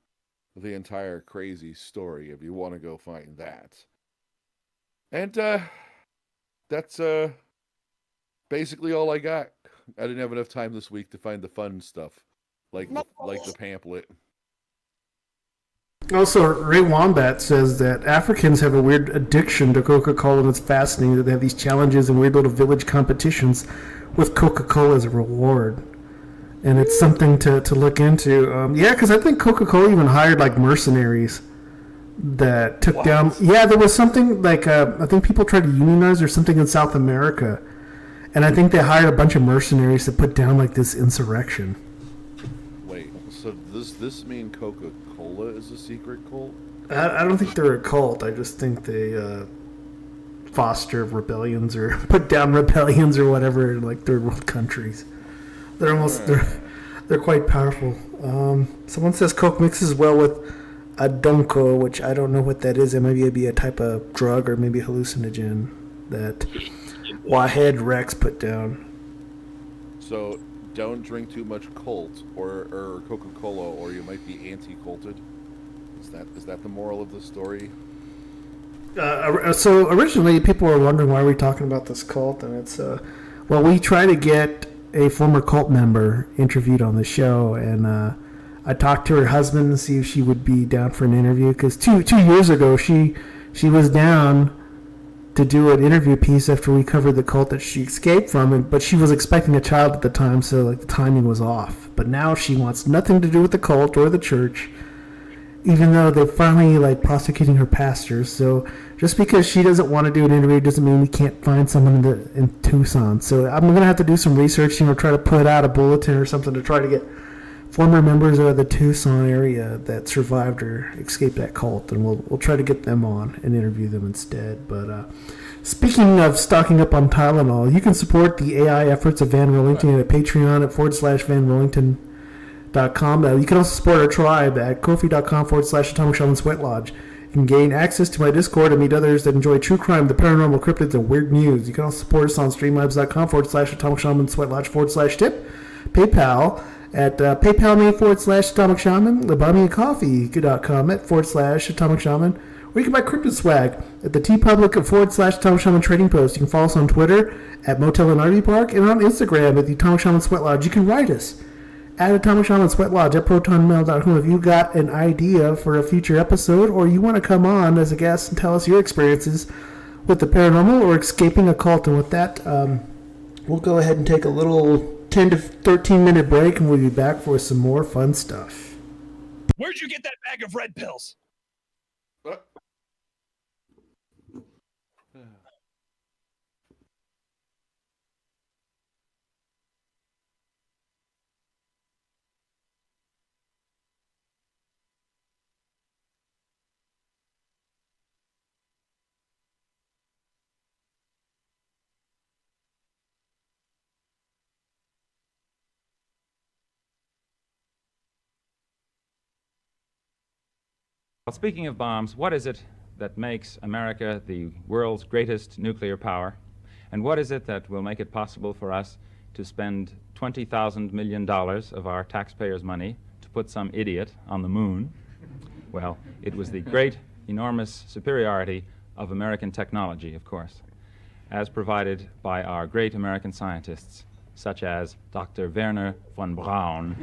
the entire crazy story, if you want to go find that. And that's basically all I got. I didn't have enough time this week to find the fun stuff, like the pamphlet. Also, Ray Wombat says that Africans have a weird addiction to Coca-Cola, and it's fascinating that they have these challenges and weird little village competitions with Coca-Cola as a reward. And it's something to look into. Because I think Coca-Cola even hired, like, mercenaries that took down... Yeah, there was something, like, I think people tried to unionize or something in South America. And I think they hired a bunch of mercenaries to put down, like, this insurrection. Wait, so does this mean Coca-Cola is a secret cult? I don't think they're a cult. I just think they foster rebellions or put down rebellions or whatever in, like, third world countries. They're almost they're quite powerful. Someone says Coke mixes well with Adonko, which I don't know what that is. It may be a type of drug or maybe hallucinogen that Wahed Rex put down. So don't drink too much Colt or Coca-Cola, or you might be anti-colted. Is that the moral of the story? So originally, people were wondering why we're talking about this cult, and it's well, we try to get a former cult member interviewed on the show, and I talked to her husband to see if she would be down for an interview, because two years ago she was down to do an interview piece after we covered the cult that she escaped from, but she was expecting a child at the time, so like the timing was off. But now she wants nothing to do with the cult or the church, even though they're finally prosecuting her pastors. So just because she doesn't want to do an interview doesn't mean we can't find someone in Tucson. So I'm going to have to do some research, try to put out a bulletin or something to try to get former members of the Tucson area that survived or escaped that cult, and we'll try to get them on and interview them instead. But speaking of stocking up on Tylenol, you can support the AI efforts of Van Rollington at Patreon at /VanRollington.com. You can also support our tribe at Ko-fi.com/Atomic Shaman Sweat Lodge. You can gain access to my Discord and meet others that enjoy true crime, the paranormal, cryptids, and weird news. You can also support us on Streamlabs.com/Atomic Shaman Sweat Lodge /tip. PayPal at PayPal.me/Atomic Shaman. BuyMeACoffee.com at /Atomic Shaman. Or you can buy cryptid swag at the TeePublic /Atomic Shaman Trading Post. You can follow us on Twitter at Motel and RV Park, and on Instagram at the Atomic Shaman Sweat Lodge. You can write us at Atomic Shaman Sweat Lodge at protonmail.com if you got an idea for a future episode, or you want to come on as a guest and tell us your experiences with the paranormal or escaping a cult. And with that, we'll go ahead and take a little 10 to 13 minute break, and we'll be back for some more fun stuff. Where'd you get that bag of red pills? Well, speaking of bombs, what is it that makes America the world's greatest nuclear power? And what is it that will make it possible for us to spend $20,000 million of our taxpayers' money to put some idiot on the moon? Well, it was the great, enormous superiority of American technology, of course, as provided by our great American scientists, such as Dr. Werner von Braun.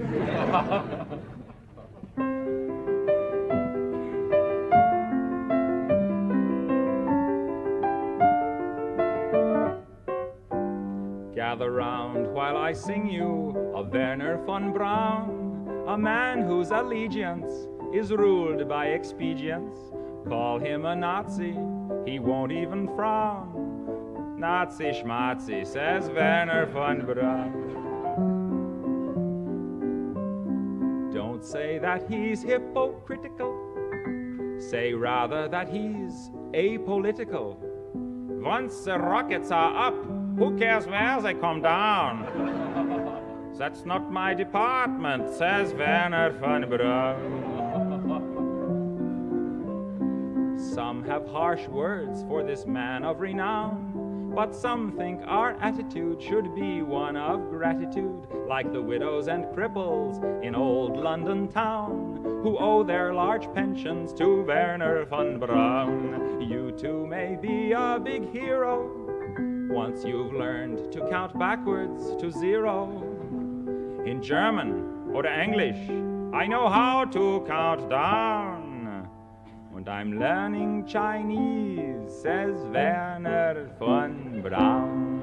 Gather round while I sing you of Werner von Braun, a man whose allegiance is ruled by expedience. Call him a Nazi, he won't even frown. Nazi schmazi, says Werner von Braun. Don't say that he's hypocritical, say rather that he's apolitical. Once the rockets are up, who cares where they come down? That's not my department, says Werner von Braun. Some have harsh words for this man of renown, but some think our attitude should be one of gratitude, like the widows and cripples in old London town, who owe their large pensions to Werner von Braun. You too may be a big hero once you've learned to count backwards to 0. In German or English, I know how to count down. And I'm learning Chinese, says Werner von Braun.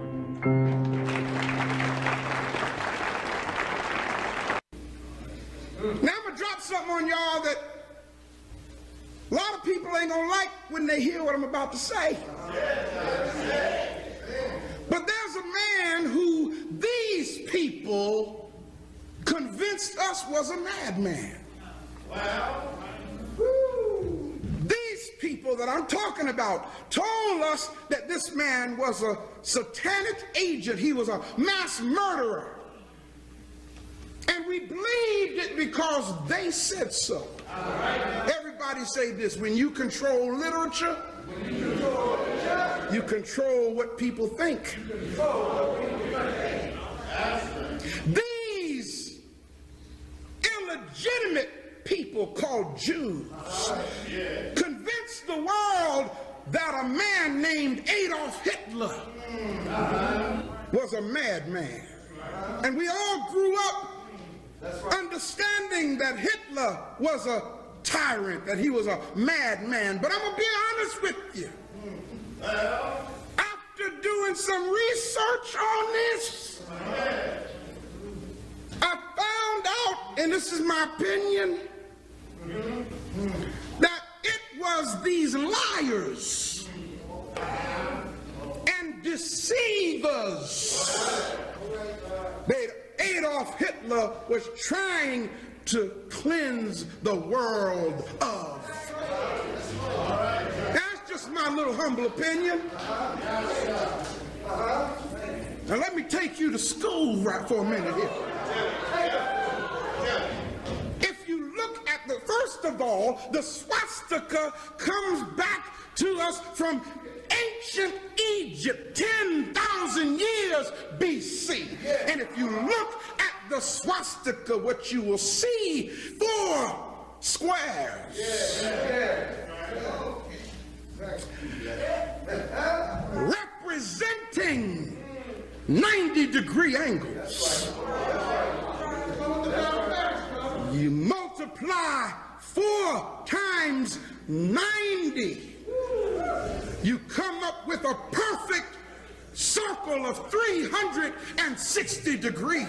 Now I'm gonna drop something on y'all that a lot of people ain't gonna like when they hear what I'm about to say. But there's a man who these people convinced us was a madman. Wow. These people that I'm talking about told us that this man was a satanic agent. He was a mass murderer. And we believed it because they said so. Everybody Everybody say this: when you control literature, you control what people think. These illegitimate people called Jews convinced the world that a man named Adolf Hitler was a madman. And we all grew up understanding that Hitler was a tyrant, that he was a madman. But I'm going to be honest with you. After doing some research on this, I found out, and this is my opinion, that it was these liars and deceivers that Adolf Hitler was trying to cleanse the world of. That's just my little humble opinion. Now let me take you to school right for a minute here. If you look at the, first of all, the swastika comes back to us from ancient Egypt, 10,000 years BC. And if you look at the swastika, what you will see, 4 squares. Representing 90-degree angles. You multiply 4 times 90. You come up with a perfect circle of 360 degrees,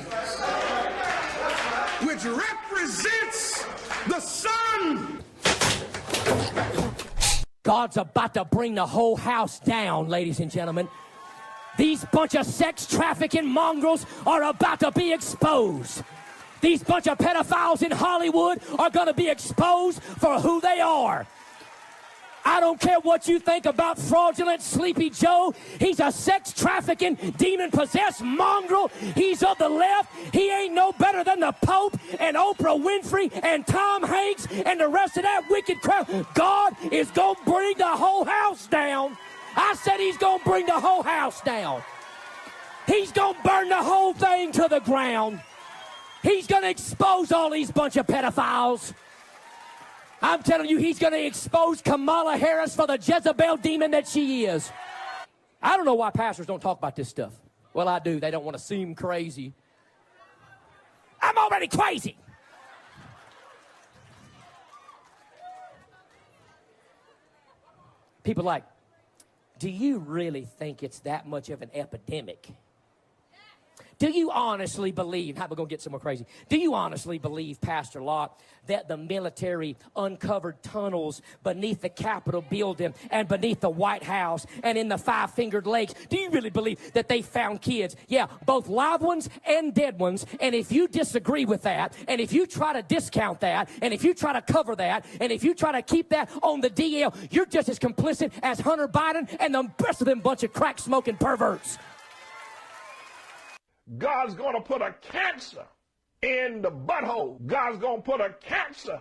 which represents the sun. God's about to bring the whole house down, ladies and gentlemen. These bunch of sex trafficking mongrels are about to be exposed. These bunch of pedophiles in Hollywood are going to be exposed for who they are. I don't care what you think about fraudulent Sleepy Joe. He's a sex trafficking, demon-possessed mongrel. He's of the left. He ain't no better than the Pope and Oprah Winfrey and Tom Hanks and the rest of that wicked crowd. God is going to bring the whole house down. I said he's going to bring the whole house down. He's going to burn the whole thing to the ground. He's going to expose all these bunch of pedophiles. I'm telling you, he's going to expose Kamala Harris for the Jezebel demon that she is. I don't know why pastors don't talk about this stuff. Well, I do. They don't want to seem crazy. I'm already crazy. People like, do you really think it's that much of an epidemic? Do you honestly believe, how am I going to get some more crazy? Do you honestly believe, Pastor Locke, that the military uncovered tunnels beneath the Capitol building and beneath the White House and in the Five-Fingered Lakes? Do you really believe that they found kids? Yeah, both live ones and dead ones. And if you disagree with that, and if you try to discount that, and if you try to cover that, and if you try to keep that on the DL, you're just as complicit as Hunter Biden and the rest of them bunch of crack-smoking perverts. God's going to put a cancer in the butthole. God's going to put a cancer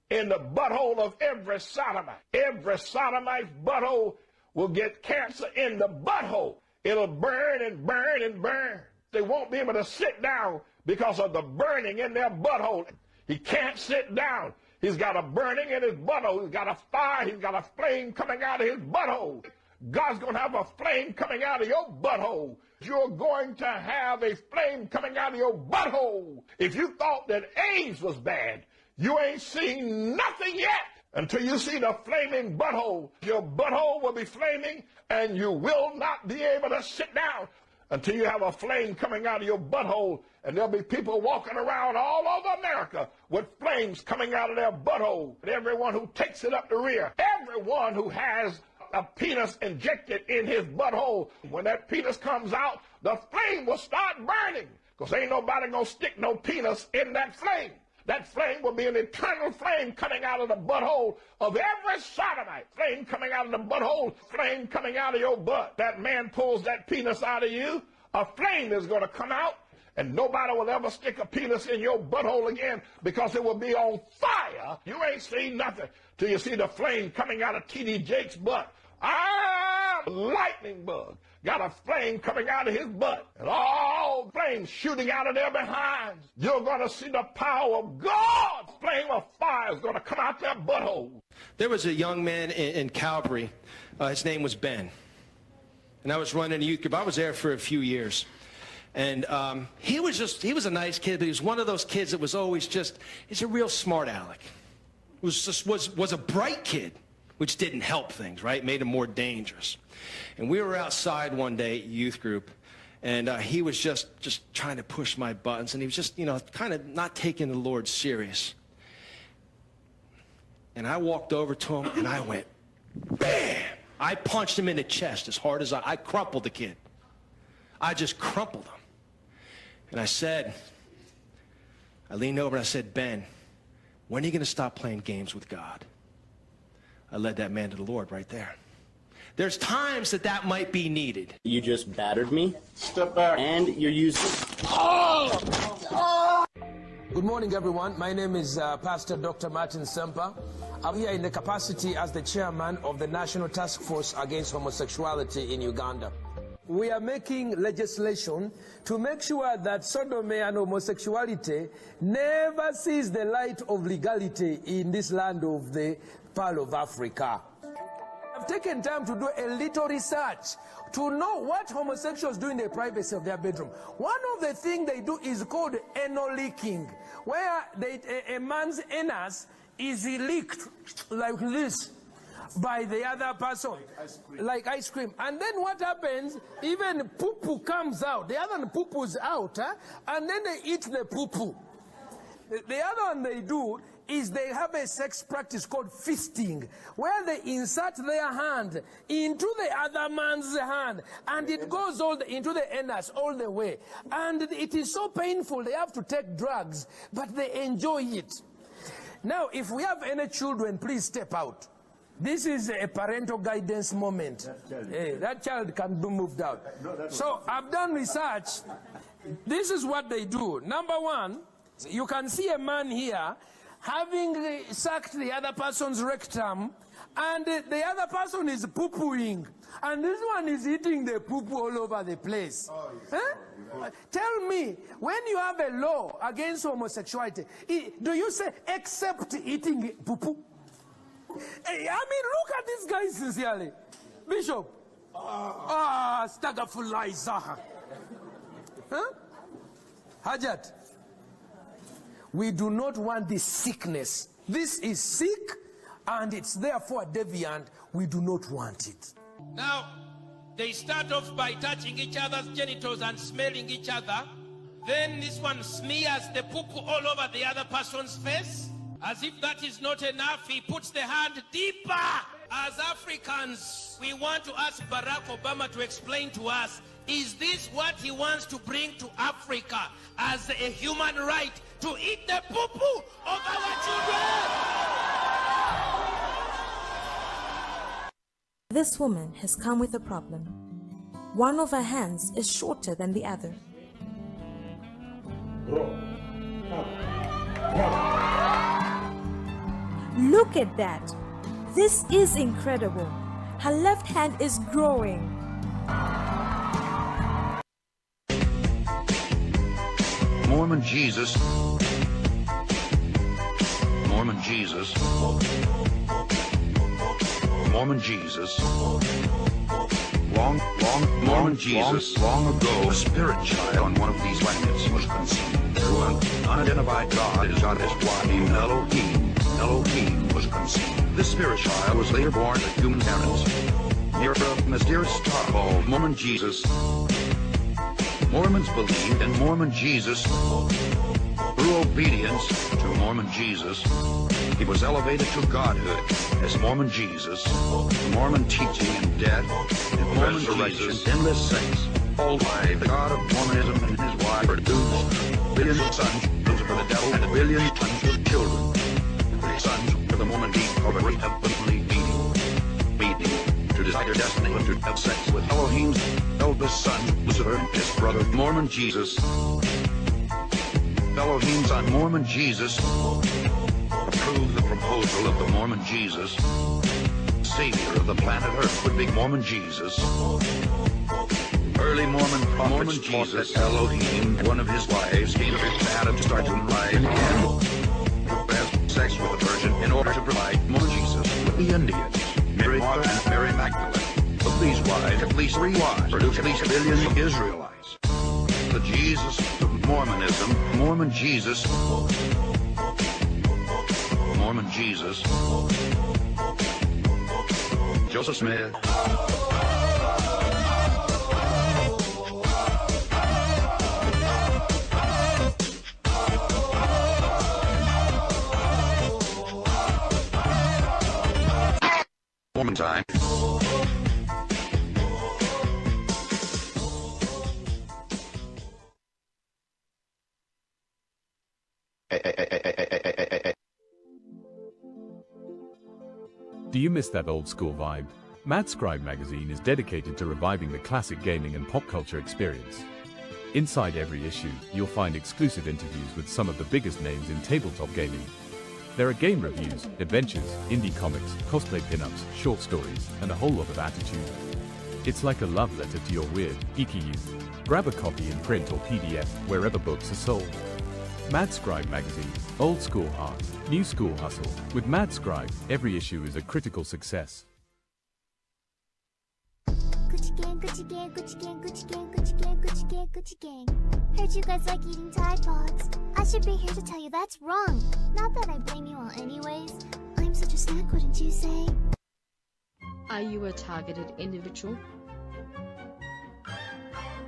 in the butthole of every sodomite. Every sodomite's butthole will get cancer in the butthole. It'll burn and burn and burn. They won't be able to sit down because of the burning in their butthole. He can't sit down. He's got a burning in his butthole. He's got a fire. He's got a flame coming out of his butthole. God's going to have a flame coming out of your butthole. You're going to have a flame coming out of your butthole. If you thought that AIDS was bad, you ain't seen nothing yet until you see the flaming butthole. Your butthole will be flaming, and you will not be able to sit down until you have a flame coming out of your butthole. And there'll be people walking around all over America with flames coming out of their butthole. And everyone who takes it up the rear, everyone who has a penis injected in his butthole, when that penis comes out, the flame will start burning, because ain't nobody gonna stick no penis in that flame. That flame will be an eternal flame coming out of the butthole of every sodomite. Flame coming out of the butthole, flame coming out of your butt. That man pulls that penis out of you, a flame is going to come out, and nobody will ever stick a penis in your butthole again because it will be on fire. You ain't seen nothing till you see the flame coming out of T.D. Jake's butt. Lightning bug got a flame coming out of his butt, and all flames shooting out of their behinds. You're going to see the power of God's flame of fire is going to come out their butthole. There was a young man in Calvary. His name was Ben. And I was running a youth group. I was there for a few years. And he was a nice kid, but he was one of those kids that was always he's a real smart aleck. Was a bright kid, which didn't help things, right? Made him more dangerous. And we were outside one day at youth group, and he was just trying to push my buttons, and he was just, kind of not taking the Lord serious. And I walked over to him, and I went, bam! I punched him in the chest as hard as I crumpled the kid. I just crumpled him. And I leaned over and I said, Ben, when are you going to stop playing games with God? I led that man to the Lord right there. There's times that might be needed. You just battered me. Step back. And you're using... Good morning, everyone. My name is Pastor Dr. Martin Semper. I'm here in the capacity as the chairman of the National Task Force Against Homosexuality in Uganda. We are making legislation to make sure that sodomy and homosexuality never sees the light of legality in this land of the Pearl of Africa. I've taken time to do a little research to know what homosexuals do in the privacy of their bedroom. One of the things they do is called anal leaking, where a man's anus is leaked like this by the other person, like ice cream. And then what happens, even poo-poo comes out. The other one poo-poo's out, and then they eat the poo-poo. The other one they do is they have a sex practice called fisting, where they insert their hand into the other man's hand, and it goes into the anus all the way. And it is so painful, they have to take drugs, but they enjoy it. Now, if we have any children, please step out. This is a parental guidance moment. That child can be moved out. So I've done research. This is what they do. Number one, you can see a man here having sucked the other person's rectum, and the other person is poo-pooing, and this one is eating the poo-poo all over the place. Tell me, when you have a law against homosexuality, do you say, except eating poo-poo? I mean, look at this guy sincerely. Bishop. Stagafulaizaha. Hajat. We do not want this sickness. This is sick, and it's therefore deviant. We do not want it. Now, they start off by touching each other's genitals and smelling each other. Then this one smears the poo-poo all over the other person's face. As if that is not enough, he puts the hand deeper. As Africans, we want to ask Barack Obama to explain to us, is this what he wants to bring to Africa as a human right, to eat the poo-poo of our children? This woman has come with a problem. One of her hands is shorter than the other. Look at that. This is incredible. Her left hand is growing. Mormon Jesus. Mormon Jesus. Mormon Jesus. Mormon Jesus. Long ago, a spirit child on one of these planets was conceived through an unidentified God. His God is one named Elohim. Elohim was conceived. This spirit child was later born to human parents near a mysterious star called Mormon Jesus. Mormons believed in Mormon Jesus. Through obedience to Mormon Jesus, he was elevated to godhood as Mormon Jesus. The Mormon teaching in death and resurrection, endless sex, all by the God of Mormonism and his wife produced billions of sons for the devil and a billion tons of children. The sons for the Mormon deep of a great heavenly beating to desire destiny to have sex with Elohim's eldest son, Lucifer, his brother, Mormon Jesus. Elohim's son, Mormon Jesus, approved the proposal of the Mormon Jesus. Savior of the planet Earth would be Mormon Jesus. Early Mormon prophets taught that Elohim, one of his wives, gave it to Adam to start to lie again. Have sex with the Virgin in order to provide Mormon Jesus with the Indians, Mary Martha and Mary Magdalene. Of these wives, at least 3 wives produced at least 1 billion Israelites. The Jesus of Mormonism, Mormon Jesus, Joseph Smith. Mormon time. Do you miss that old school vibe? Mad Scribe magazine is dedicated to reviving the classic gaming and pop culture experience. Inside every issue, you'll find exclusive interviews with some of the biggest names in tabletop gaming. There are game reviews, adventures, indie comics, cosplay pinups, short stories, and a whole lot of attitude. It's like a love letter to your weird, geeky youth. Grab a copy in print or PDF wherever books are sold. Mad Scribe magazine, old school heart, new school hustle. With Mad Scribe, every issue is a critical success. Gucci gang, Gucci gang, Gucci gang, Gucci gang, Gucci gang, Gucci gang, Gucci gang. Heard you guys like eating Tide Pods. I should be here to tell you that's wrong. Not that I blame you all anyways. I'm such a snack, wouldn't you say? Are you a targeted individual?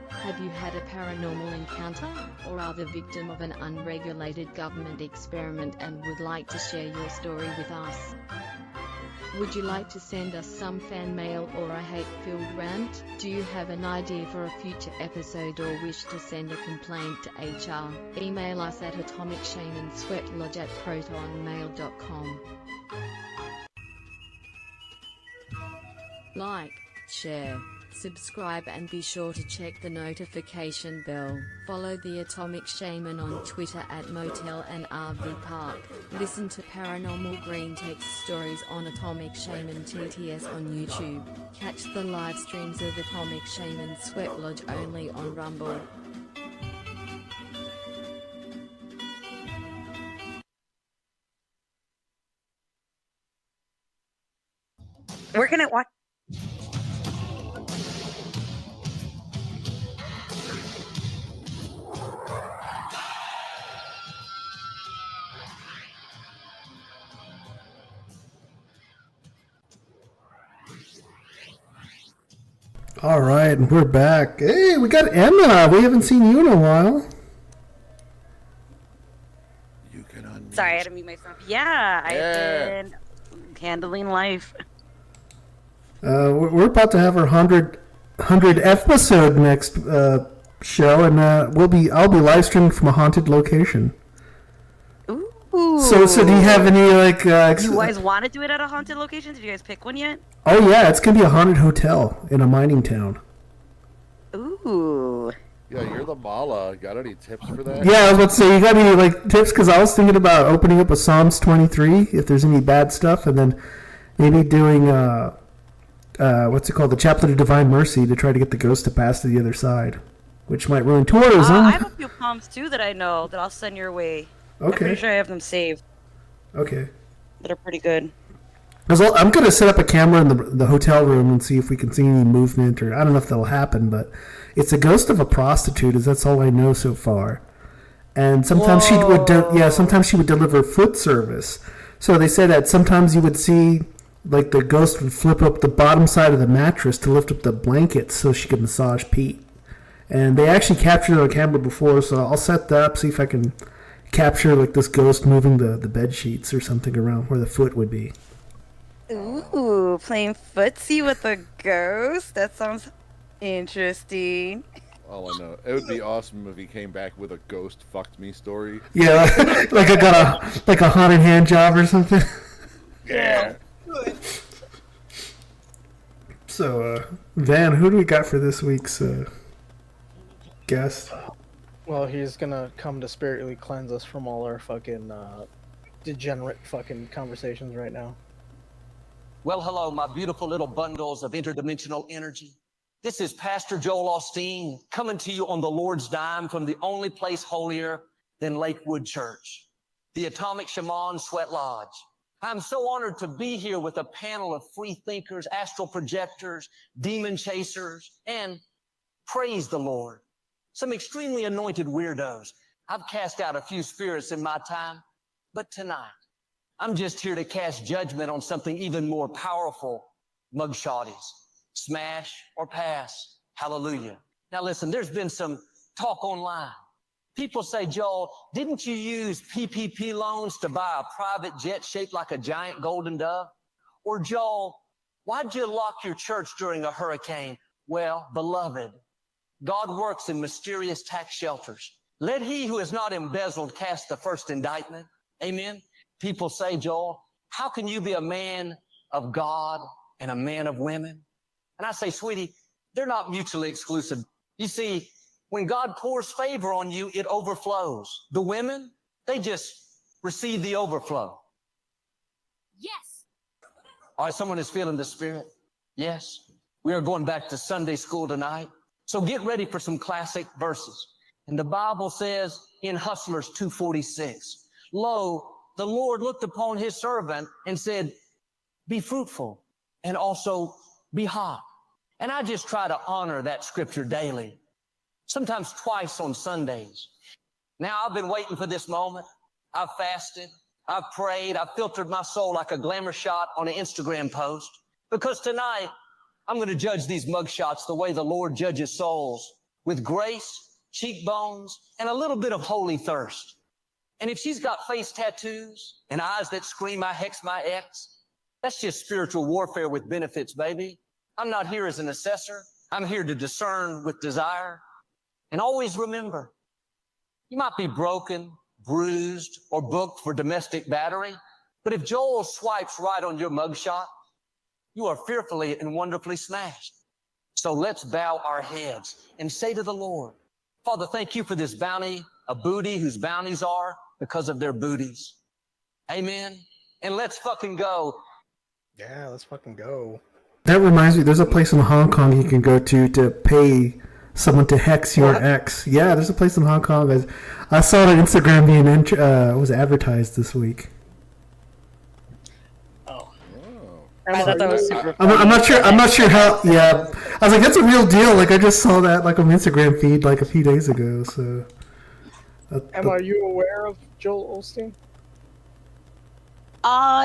Have you had a paranormal encounter, or are the victim of an unregulated government experiment and would like to share your story with us? Would you like to send us some fan mail or a hate-filled rant? Do you have an idea for a future episode or wish to send a complaint to HR? Email us at atomicshaman@protonmail.com. Like, share, subscribe and be sure to check the notification bell. Follow the Atomic Shaman on Twitter at Motel and RV Park. Listen to Paranormal Green Text Stories on Atomic Shaman TTS on YouTube. Catch the live streams of Atomic Shaman Sweat Lodge only on Rumble. We're gonna watch. All right, and we're back. Hey, we got Emma. We haven't seen you in a while. Sorry, I had to mute myself. Yeah, I've been handling life. We're about to have our 100 episode next show, and I'll be live streaming from a haunted location. Ooh. So do you have any like? You guys want to do it at a haunted location? Did you guys pick one yet? Oh yeah, it's gonna be a haunted hotel in a mining town. Ooh. Yeah, you're the Mala. Got any tips for that? Yeah, I was about to say, you got any like tips? Because I was thinking about opening up a Psalms 23 if there's any bad stuff, and then maybe doing what's it called, the Chaplet of Divine Mercy to try to get the ghost to pass to the other side, which might ruin tourism. I have a few palms too that I know that I'll send your way. Okay. I'm pretty sure I have them saved. Okay. That are pretty good. I'm going to set up a camera in the hotel room and see if we can see any movement, or I don't know if that'll happen, but it's a ghost of a prostitute, as that's all I know so far. And sometimes sometimes she would deliver foot service. So they say that sometimes you would see like the ghost would flip up the bottom side of the mattress to lift up the blankets so she could massage Pete. And they actually captured it on camera before, so I'll set that up, see if I can capture like this ghost moving the bed sheets or something around where the foot would be. Ooh, playing footsie with a ghost? That sounds interesting. All I know, it would be awesome if he came back with a ghost fucked me story. Yeah, like I got a haunted hand job or something. Yeah. So, Van, who do we got for this week's guest? Well, he's gonna come to spiritly cleanse us from all our fucking degenerate fucking conversations right now. Well, hello, my beautiful little bundles of interdimensional energy. This is Pastor Joel Osteen coming to you on the Lord's dime from the only place holier than Lakewood Church, the Atomic Shaman Sweat Lodge. I'm so honored to be here with a panel of free thinkers, astral projectors, demon chasers, and praise the Lord, some extremely anointed weirdos. I've cast out a few spirits in my time, but tonight, I'm just here to cast judgment on something even more powerful, mugshotties. Smash or pass. Hallelujah. Now listen, there's been some talk online. People say, Joel, didn't you use PPP loans to buy a private jet shaped like a giant golden dove? Or Joel, why'd you lock your church during a hurricane? Well, beloved, God works in mysterious tax shelters. Let he who is not embezzled cast the first indictment. Amen. People say, Joel, how can you be a man of God and a man of women? And I say, sweetie, they're not mutually exclusive. You see, when God pours favor on you, it overflows. The women, they just receive the overflow. Yes. All right, someone is feeling the Spirit. Yes. We are going back to Sunday school tonight. So get ready for some classic verses. And the Bible says in Hustlers 2:46, lo, the Lord looked upon his servant and said, be fruitful and also be hot. And I just try to honor that scripture daily. Sometimes twice on Sundays. Now, I've been waiting for this moment. I've fasted. I've prayed. I've filtered my soul like a glamour shot on an Instagram post. Because tonight, I'm going to judge these mugshots the way the Lord judges souls, with grace, cheekbones, and a little bit of holy thirst. And if she's got face tattoos and eyes that scream, I hex my ex, that's just spiritual warfare with benefits, baby. I'm not here as an assessor. I'm here to discern with desire. And always remember, you might be broken, bruised, or booked for domestic battery, but if Joel swipes right on your mugshot, you are fearfully and wonderfully smashed. So let's bow our heads and say to the Lord, Father, thank you for this bounty, a booty whose bounties are because of their booties. Amen. And let's fucking go. Yeah, let's fucking go. That reminds me, there's a place in Hong Kong you can go to pay someone to hex your ex. Yeah, there's a place in Hong Kong. I saw it on Instagram being was advertised this week. I thought that was super I'm not sure how. Yeah, I was like, that's a real deal. Like, I just saw that like on my Instagram feed like a few days ago. So, Emma, are you aware of Joel Osteen?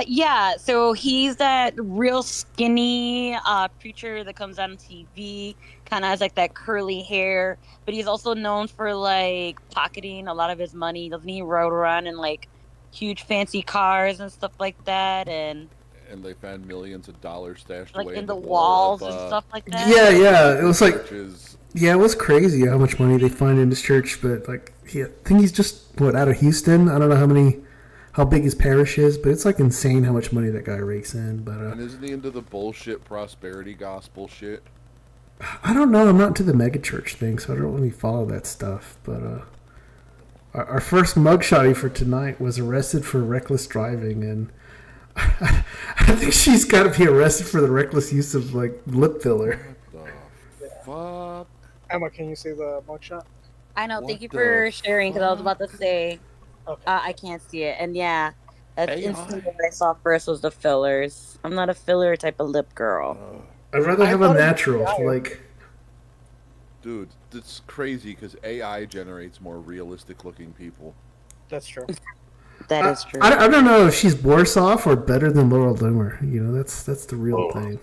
Yeah, so he's that real skinny preacher that comes out on TV, kind of has like that curly hair, but he's also known for like pocketing a lot of his money. Doesn't he ride around in like huge fancy cars and stuff like that? And they found millions of dollars stashed like away in the walls and stuff like that. Yeah, it was like, churches. yeah, it was crazy how much money they find in this church. But like, I think he's just out of Houston. I don't know how big his parish is, but it's like insane how much money that guy rakes in. But and isn't he into the bullshit prosperity gospel shit? I don't know. I'm not into the megachurch thing, so I don't really follow that stuff. But our first mugshotty for tonight was arrested for reckless driving, and I think she's got to be arrested for the reckless use of like lip filler. What the fuck? Emma, can you see the mugshot? I know. Thank you for sharing, because I was about to say I can't see it, and yeah, that's instantly what I saw first was the fillers. I'm not a filler type of lip girl. I'd rather have a natural, like. Dude, it's crazy because AI generates more realistic looking people. That's true. That is true. I don't know if she's worse off or better than Laura Loomer. You know, that's the real thing.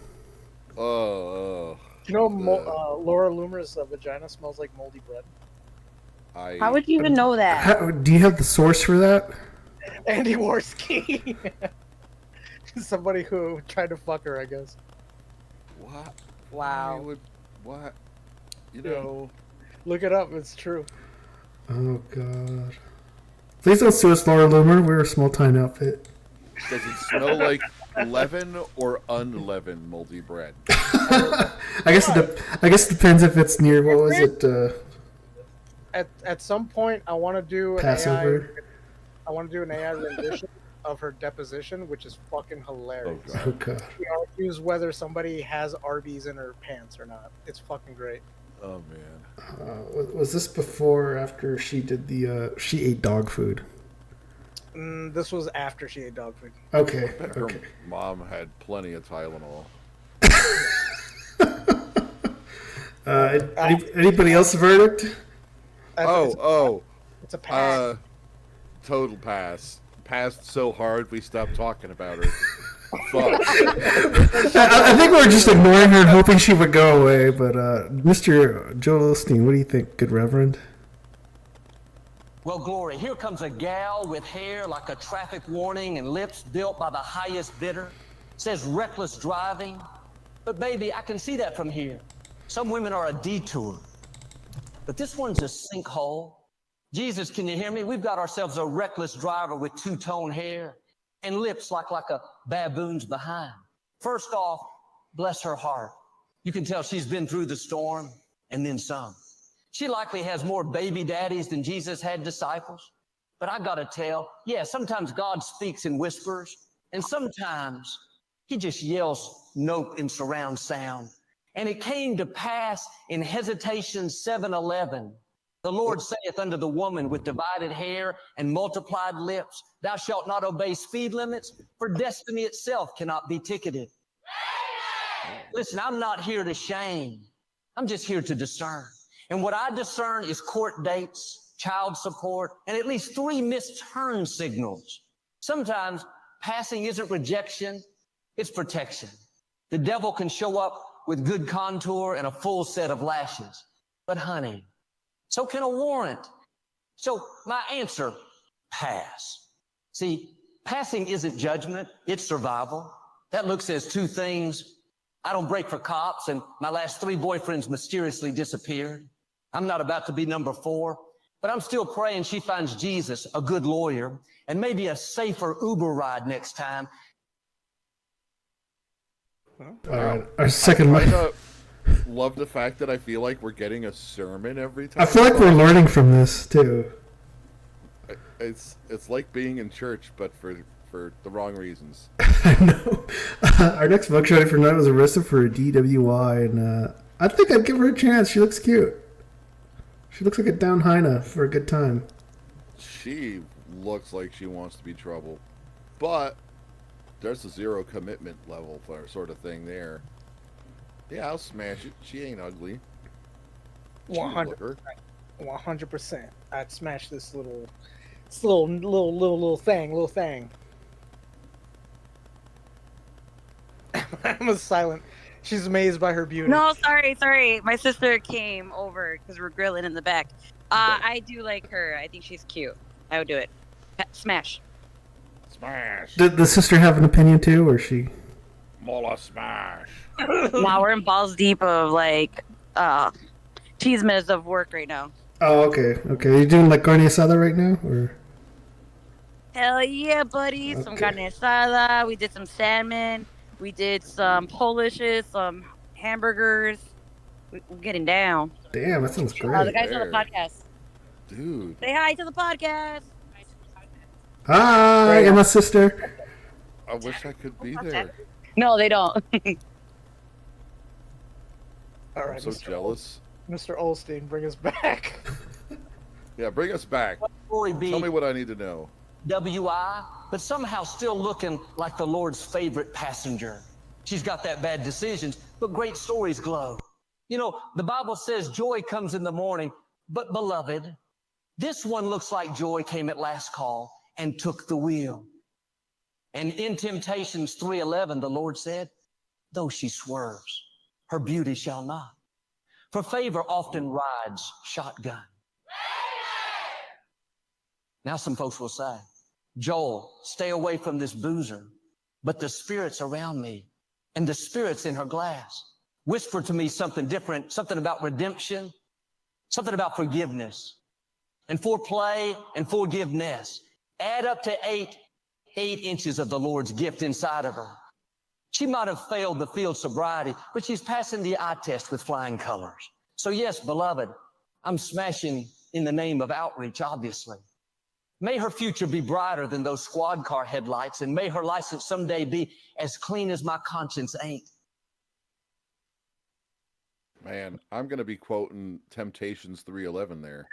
You know, Laura Loomer's vagina smells like moldy bread. How would you even know that? Do you have the source for that? Andy Worski. Somebody who tried to fuck her, I guess. What? Wow. What? You know. Look it up. It's true. Oh, God. Please don't sue us, Laura Loomer. We're a small-time outfit. Does it smell like leaven or unleavened moldy bread? I guess it depends if it's near, what was it? At some point, I want to do Passover. I want to do an AI rendition of her deposition, which is fucking hilarious. Oh, God. She argues whether somebody has Arby's in her pants or not. It's fucking great. Oh man. Was this before or after she did she ate dog food? This was after she ate dog food. Okay. I bet her mom had plenty of Tylenol. Anybody else verdict? It's a pass. Total pass. Passed so hard we stopped talking about her. Fuck. I think we were just ignoring her and hoping she would go away. But Mr. Joel Osteen, what do you think, good Reverend? Well, Glory, here comes a gal with hair like a traffic warning and lips built by the highest bidder. Says reckless driving. But baby, I can see that from here. Some women are a detour. But this one's a sinkhole. Jesus, can you hear me? We've got ourselves a reckless driver with two-tone hair and lips like a baboon's behind. First off, bless her heart. You can tell she's been through the storm and then some. She likely has more baby daddies than Jesus had disciples. But I gotta tell, yeah, sometimes God speaks in whispers, and sometimes he just yells nope in surround sound. And it came to pass in Hesitation 7:11. The Lord saith unto the woman with divided hair and multiplied lips, thou shalt not obey speed limits, for destiny itself cannot be ticketed. Listen, I'm not here to shame. I'm just here to discern. And what I discern is court dates, child support, and at least 3 missed turn signals. Sometimes passing isn't rejection, it's protection. The devil can show up with good contour and a full set of lashes. But honey, so can a warrant. So my answer, pass. See, passing isn't judgment, it's survival. That look says 2 things. I don't break for cops, and my last 3 boyfriends mysteriously disappeared. I'm not about to be number 4, but I'm still praying she finds Jesus, a good lawyer, and maybe a safer Uber ride next time. All right, our second I love the fact that I feel like we're getting a sermon every time. I feel like we're learning from this too. It's like being in church, but for the wrong reasons. I know. Our next bugshot for tonight was arrested for a DWI, and I think I'd give her a chance. She looks cute. She looks like a down hyena for a good time. She looks like she wants to be trouble, but there's a 0 commitment level for sort of thing there. Yeah, I'll smash it. She ain't ugly. 100%. I'd smash this little thing. Emma's silent. She's amazed by her beauty. No, sorry. My sister came over because we're grilling in the back. I do like her. I think she's cute. I would do it. Smash. Smash. Did the sister have an opinion too, or she? Mola smash. Now we're in balls deep of cheese minutes of work right now. Oh, okay. Are you doing like carne asada right now, or? Hell yeah, buddy! Okay. Some carne asada. We did some salmon. We did some Polishes, some hamburgers. We're getting down. Damn, that sounds great. The guys on the podcast. Dude. Say hi to the podcast. Hi, and my sister. I wish I could be there. No, they don't. All right, I'm so jealous. Mr. Olstein, bring us back. Yeah, bring us back. Tell me what I need to know. WI, but somehow still looking like the Lord's favorite passenger. She's got that bad decisions, but great stories glow. You know, the Bible says joy comes in the morning, but beloved, this one looks like joy came at last call and took the wheel. And in Temptations 3:11, the Lord said, though she swerves, her beauty shall not. For favor often rides shotgun. Now some folks will say, Joel, stay away from this boozer. But the spirits around me and the spirits in her glass whisper to me something different, something about redemption, something about forgiveness and foreplay and forgiveness. Add up to 8 inches of the Lord's gift inside of her. She might have failed the field sobriety, but she's passing the eye test with flying colors. So yes, beloved, I'm smashing in the name of outreach, obviously. May her future be brighter than those squad car headlights, and may her license someday be as clean as my conscience ain't. Man, I'm going to be quoting Temptations 3:11 there.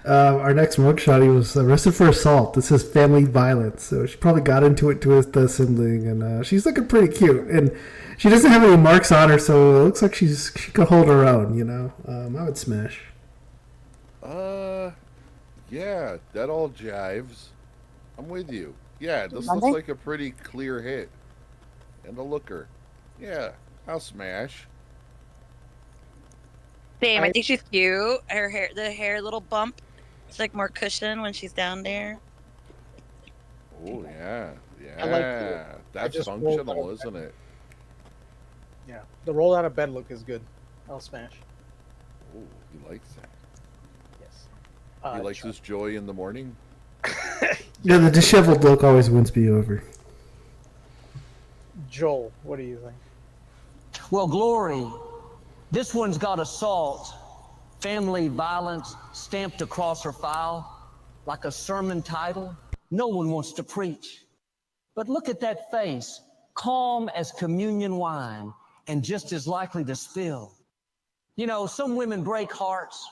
Our next mugshot, was arrested for assault. This is family violence. So she probably got into it with the sibling, and she's looking pretty cute. And she doesn't have any marks on her, so it looks like she could hold her own, you know. I would smash. Yeah, that all jives. I'm with you. Yeah, this looks like a pretty clear hit. And a looker. Yeah, I'll smash. Same. I think she's cute. Her hair, the hair little bump. It's like more cushion when she's down there. Oh yeah, I like that's functional, isn't it? Yeah, the roll out of bed look is good. I'll smash. Oh, he likes that. Yes. He likes his joy in the morning. Yeah, the disheveled look always wins me over. Joel, what do you think? Well, Glory, this one's got assault, family violence stamped across her file like a sermon title. No one wants to preach. But look at that face, calm as communion wine and just as likely to spill. You know, some women break hearts.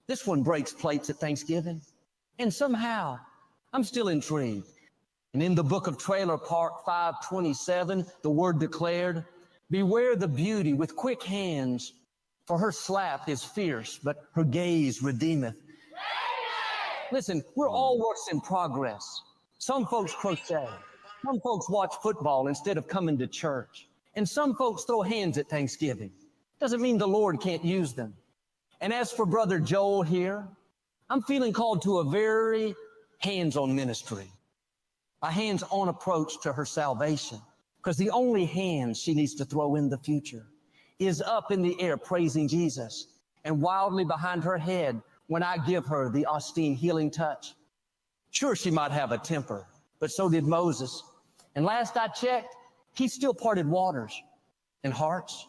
This one breaks plates at Thanksgiving. And somehow, I'm still intrigued. And in the book of Trailer Park 5:27, the word declared, beware the beauty with quick hands, for her slap is fierce, but her gaze redeemeth. Listen, we're all works in progress. Some folks crochet. Some folks watch football instead of coming to church. And some folks throw hands at Thanksgiving. Doesn't mean the Lord can't use them. And as for Brother Joel here, I'm feeling called to a very hands-on ministry. A hands-on approach to her salvation. Because the only hands she needs to throw in the future is up in the air praising Jesus and wildly behind her head when I give her the Austin healing touch. Sure, she might have a temper, but so did Moses. And last I checked, he still parted waters and hearts.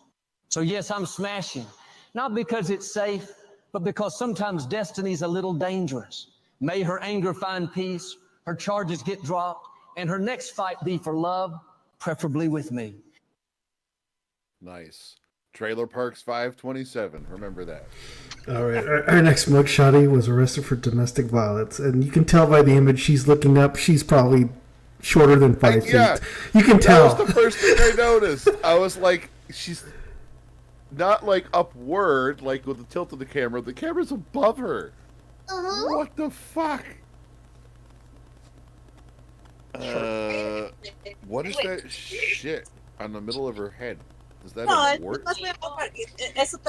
So yes, I'm smashing, not because it's safe, but because sometimes destiny's a little dangerous. May her anger find peace, her charges get dropped, and her next fight be for love, preferably with me. Nice. Trailer Parks 5:27. Remember that. All right. Our next mugshotty was arrested for domestic violence, and you can tell by the image she's looking up. She's probably shorter than 5 feet. Yeah, you can tell. That was the first thing I noticed. I was like, she's not like upward, like with the tilt of the camera. The camera's above her. What the fuck? What is that shit on the middle of her head? Is that a wart?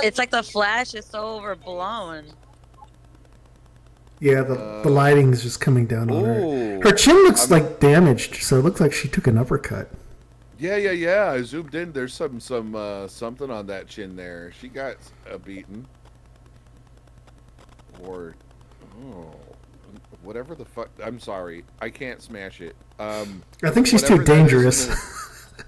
It's like the flash is so overblown. Yeah, the lighting's just coming down on her. Her chin looks like damaged, so it looks like she took an uppercut. Yeah. I zoomed in. There's something on that chin there. She got a beating. Or, whatever the fuck. I'm sorry. I can't smash it. I think she's too dangerous.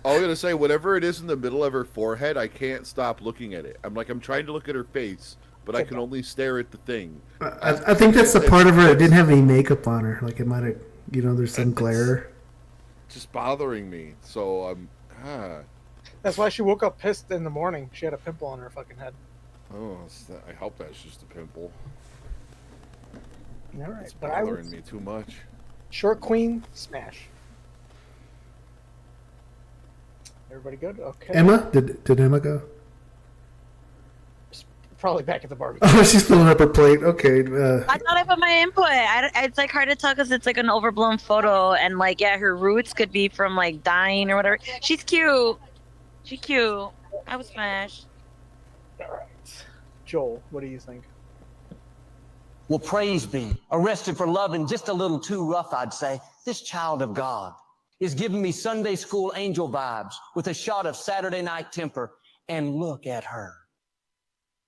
I was gonna say, whatever it is in the middle of her forehead, I can't stop looking at it. I'm trying to look at her face, but I can only stare at the thing. I think that's the part of her that didn't have any makeup on her. Like, it might have, there's some glare. Just bothering me. So, That's why she woke up pissed in the morning. She had a pimple on her fucking head. Oh, I hope that's just a pimple. All right, it's but bothering me too much. Short Queen, smash. Everybody good? Okay. Emma? Did Emma go? Probably back at the barbecue. Oh, she's filling up her plate. Okay. I thought I put my input. It's like hard to tell because it's like an overblown photo, and like her roots could be from like dying or whatever. She's cute. She's cute. I was smashed. All right, Joel, what do you think? Well, praise be. Arrested for loving just a little too rough, I'd say. This child of God is giving me Sunday school angel vibes with a shot of Saturday night temper. And look at her.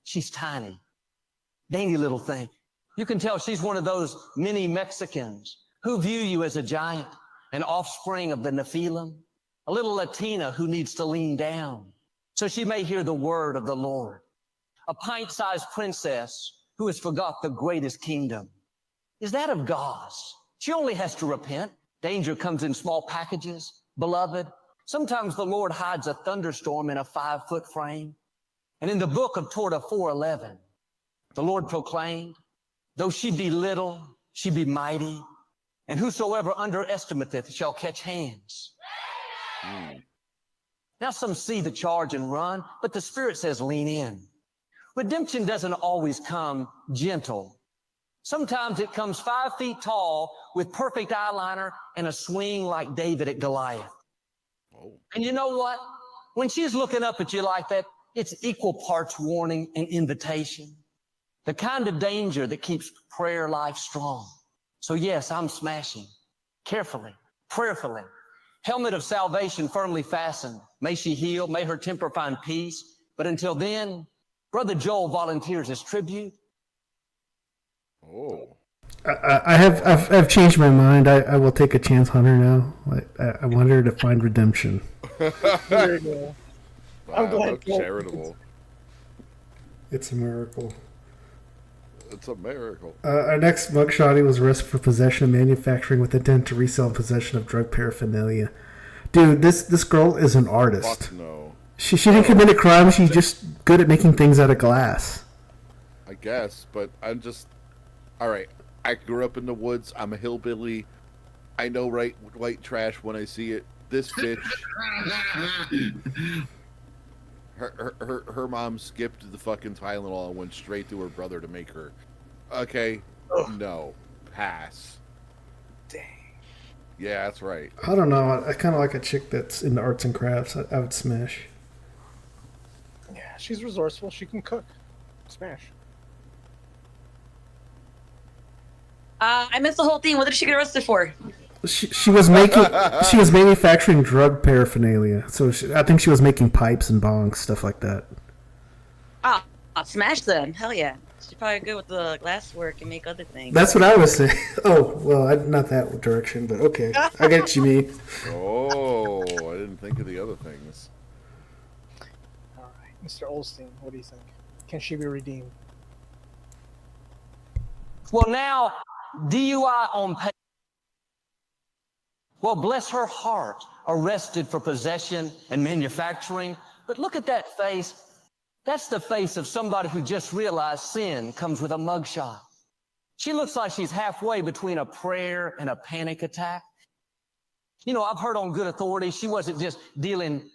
She's tiny, dainty little thing. You can tell she's one of those mini Mexicans who view you as a giant, an offspring of the Nephilim, a little Latina who needs to lean down so she may hear the word of the Lord, a pint-sized princess who has forgot the greatest kingdom is that of God's. She only has to repent. Danger comes in small packages. Beloved, sometimes the Lord hides a thunderstorm in a 5-foot frame. And in the book of Torah 4:11, the Lord proclaimed, though she be little, she be mighty, and whosoever underestimateth shall catch hands. Now some see the charge and run, but the Spirit says lean in. Redemption doesn't always come gentle. Sometimes it comes 5 feet tall with perfect eyeliner and a swing like David at Goliath. And you know what? When she's looking up at you like that, it's equal parts warning and invitation. The kind of danger that keeps prayer life strong. So yes, I'm smashing. Carefully, prayerfully. Helmet of salvation firmly fastened. May she heal, may her temper find peace. But until then, Brother Joel volunteers as tribute. Oh. I've changed my mind. I will take a chance on her now. I want her to find redemption. There you go. I'm glad. That's charitable. It's a miracle. It's a miracle. Our next mugshot was arrested for possession of manufacturing with intent to resell and possession of drug paraphernalia. Dude, this girl is an artist. Fuck no. She didn't commit a crime. She's just good at making things out of glass. I guess, but I'm just... Alright, I grew up in the woods. I'm a hillbilly. I know white trash when I see it. This bitch... Her mom skipped the fucking Tylenol and went straight to her brother to make her. Okay, no. Pass. Dang. Yeah, that's right. I don't know. I kind of like a chick that's into arts and crafts. I would smash. Yeah, she's resourceful. She can cook. Smash. I missed the whole thing. What did she get arrested for? She was manufacturing drug paraphernalia. So I think she was making pipes and bongs, stuff like that. Oh, smash then. Hell yeah. She's probably good with the glass work and make other things. That's what I was saying. Oh, well, not that direction, but okay. I get what you mean. Oh, I didn't think of the other things. All right, Mr. Olstein, what do you think? Can she be redeemed? Well, now, DUI on pay. Well, bless her heart, arrested for possession and manufacturing. But look at that face. That's the face of somebody who just realized sin comes with a mugshot. She looks like she's halfway between a prayer and a panic attack. You know, I've heard on good authority, she wasn't just dealing,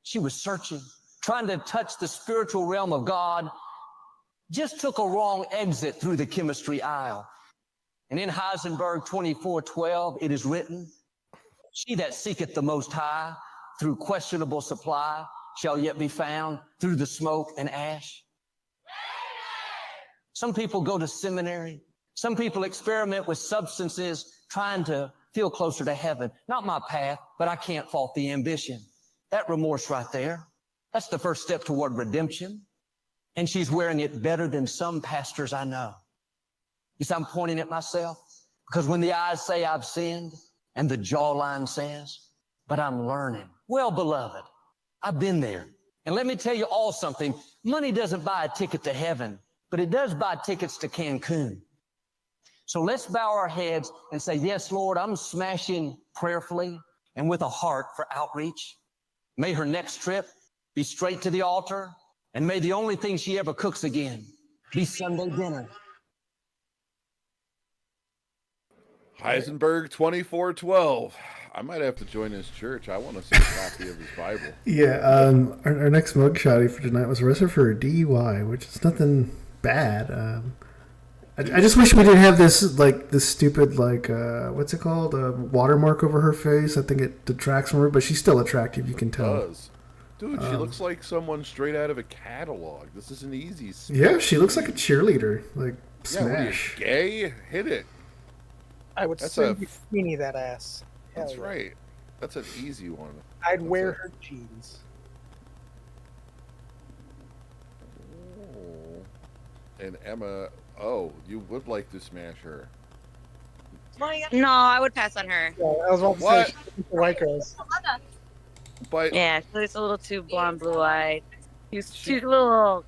she was searching, trying to touch the spiritual realm of God. Just took a wrong exit through the chemistry aisle. And in Heisenberg 24:12, it is written, she that seeketh the Most High through questionable supply shall yet be found through the smoke and ash. Some people go to seminary. Some people experiment with substances trying to feel closer to heaven. Not my path, but I can't fault the ambition. That remorse right there, that's the first step toward redemption. And she's wearing it better than some pastors I know. You see, I'm pointing at myself because when the eyes say I've sinned and the jawline says, but I'm learning. Well, beloved, I've been there. And let me tell you all something. Money doesn't buy a ticket to heaven, but it does buy tickets to Cancun. So let's bow our heads and say, yes, Lord, I'm smashing prayerfully and with a heart for outreach. May her next trip be straight to the altar, and may the only thing she ever cooks again be Sunday dinner. Heisenberg 24:12. I might have to join his church. I want to see a copy of his Bible. Yeah, our next mugshotty for tonight was arrested for a DUI, which is nothing bad. I just wish we didn't have this stupid what's it called, watermark over her face. I think it detracts from her, but she's still attractive. You can tell. It does. Dude, she looks like someone straight out of a catalog. This isn't easy. Yeah, she looks like a cheerleader. Like, yeah, smash. What are you, gay? Hit it. I would say you skinny that ass. That's right. That's an easy one. I'd wear her jeans. Oh. And Emma, you would like to smash her. No, I would pass on her. Yeah, I was about to What? say she's the white girls. But Yeah, she's a little too blonde, blue-eyed. She's a little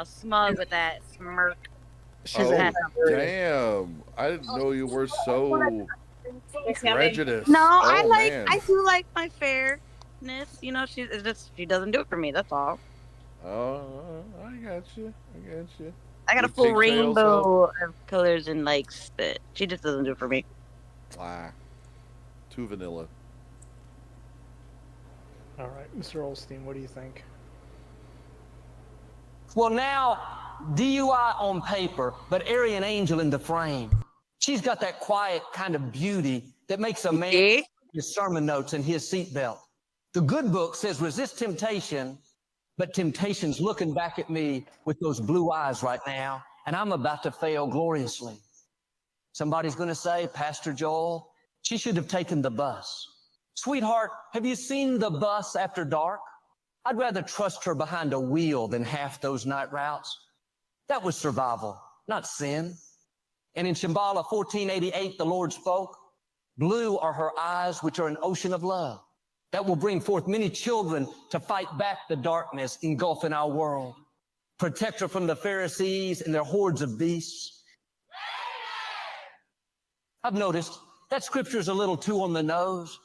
smug with that smirk. She's oh, damn. I didn't know you were so prejudiced. No, Oh, man. I do like my fairness. You know, she doesn't do it for me. That's all. Oh, I got you. I got a Your full pigtails rainbow of colors and like spit. She just doesn't do it for me. Ah, too vanilla. All right, Mr. Olstein, what do you think? Well, now, DUI on paper, but Aryan Angel in the frame. She's got that quiet kind of beauty that makes a man his sermon notes and his seatbelt. The good book says resist temptation, but temptation's looking back at me with those blue eyes right now, and I'm about to fail gloriously. Somebody's going to say, Pastor Joel, she should have taken the bus. Sweetheart, have you seen the bus after dark? I'd rather trust her behind a wheel than half those night routes. That was survival, not sin. And in Shambhala 1488, the Lord spoke, blue are her eyes, which are an ocean of love that will bring forth many children to fight back the darkness engulfing our world. Protect her from the Pharisees and their hordes of beasts. I've noticed that scripture is a little too on the nose.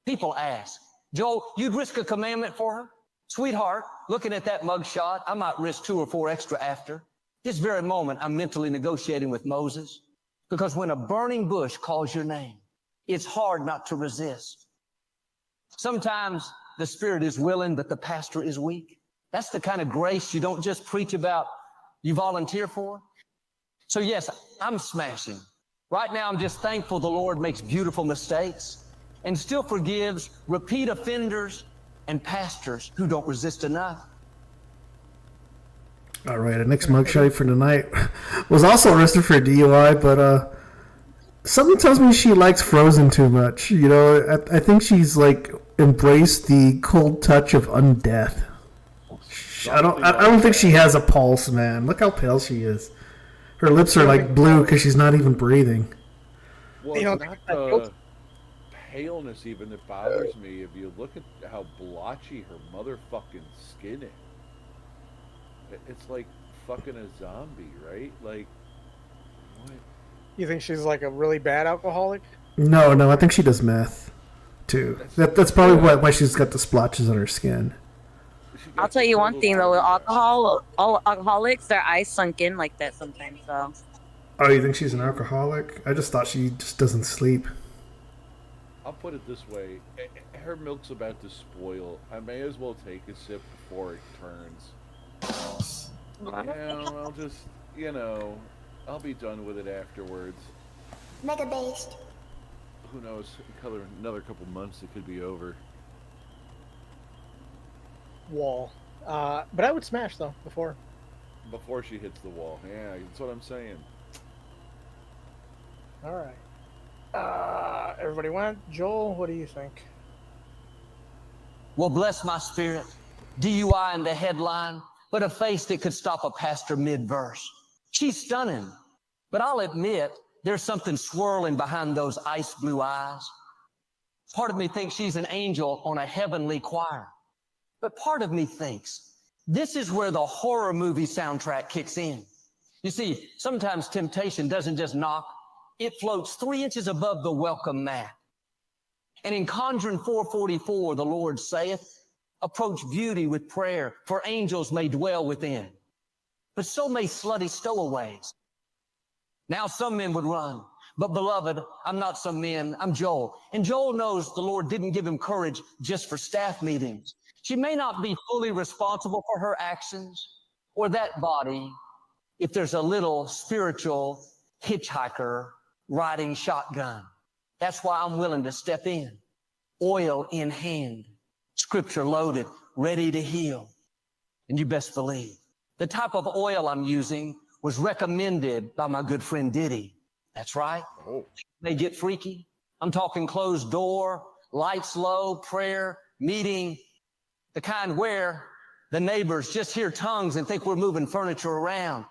People ask, Joel, you'd risk a commandment for her? Sweetheart, looking at that mugshot, I might risk 2 or 4 extra after. This very moment, I'm mentally negotiating with Moses, because when a burning bush calls your name, it's hard not to resist. Sometimes the spirit is willing, but the pastor is weak. That's the kind of grace you don't just preach about, you volunteer for. So yes, I'm smashing. Right now, I'm just thankful the Lord makes beautiful mistakes and still forgives repeat offenders and pastors who don't resist enough. All right, our next mugshot for tonight was also arrested for DUI, but something tells me she likes Frozen too much. You know, I think she's like embraced the cold touch of undeath. I don't think she has a pulse, man. Look how pale she is. Her lips are like blue because she's not even breathing. Well, it's not the paleness even that bothers me. If you look at how blotchy her motherfucking skin is, it's like fucking a zombie, right? Like, what? You think she's like a really bad alcoholic? No, I think she does meth too. That's probably why she's got the splotches on her skin. I'll tell you one thing though, with alcohol, all alcoholics, their eyes sunk in like that sometimes. So. Oh, you think she's an alcoholic? I just thought she just doesn't sleep. I'll put it this way: her milk's about to spoil. I may as well take a sip before it turns. Yeah, I'll just, I'll be done with it afterwards. Mega based. Who knows? Another couple months, it could be over. Wall. But I would smash though before she hits the wall. Yeah, that's what I'm saying. All right. Everybody went. Joel, what do you think? Well, bless my spirit. DUI in the headline, but a face that could stop a pastor mid-verse. She's stunning, but I'll admit there's something swirling behind those ice blue eyes. Part of me thinks she's an angel on a heavenly choir. But part of me thinks this is where the horror movie soundtrack kicks in. You see, sometimes temptation doesn't just knock, it floats 3 inches above the welcome mat. And in Conjuring 4:44, the Lord saith, approach beauty with prayer, for angels may dwell within. But so may slutty stowaways. Now some men would run, but beloved, I'm not some men, I'm Joel. And Joel knows the Lord didn't give him courage just for staff meetings. She may not be fully responsible for her actions or that body if there's a little spiritual hitchhiker riding shotgun. That's why I'm willing to step in, oil in hand, scripture loaded, ready to heal. And you best believe the type of oil I'm using was recommended by my good friend Diddy. That's right. They get freaky. I'm talking closed door, lights low, prayer, meeting, the kind where the neighbors just hear tongues and think we're moving furniture around.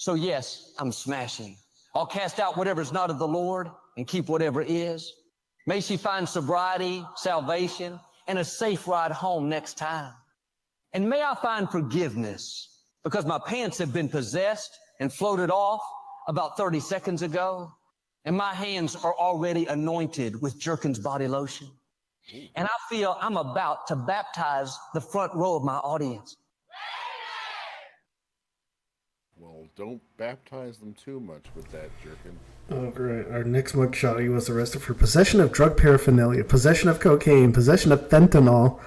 So yes, I'm smashing. I'll cast out whatever's not of the Lord and keep whatever is. May she find sobriety, salvation, and a safe ride home next time. And may I find forgiveness, because my pants have been possessed and floated off about 30 seconds ago, and my hands are already anointed with Jerkin's body lotion. And I feel I'm about to baptize the front row of my audience. Well, don't baptize them too much with that, Jerkin. Oh, great. Our next mugshot, he was arrested for possession of drug paraphernalia, possession of cocaine, possession of fentanyl,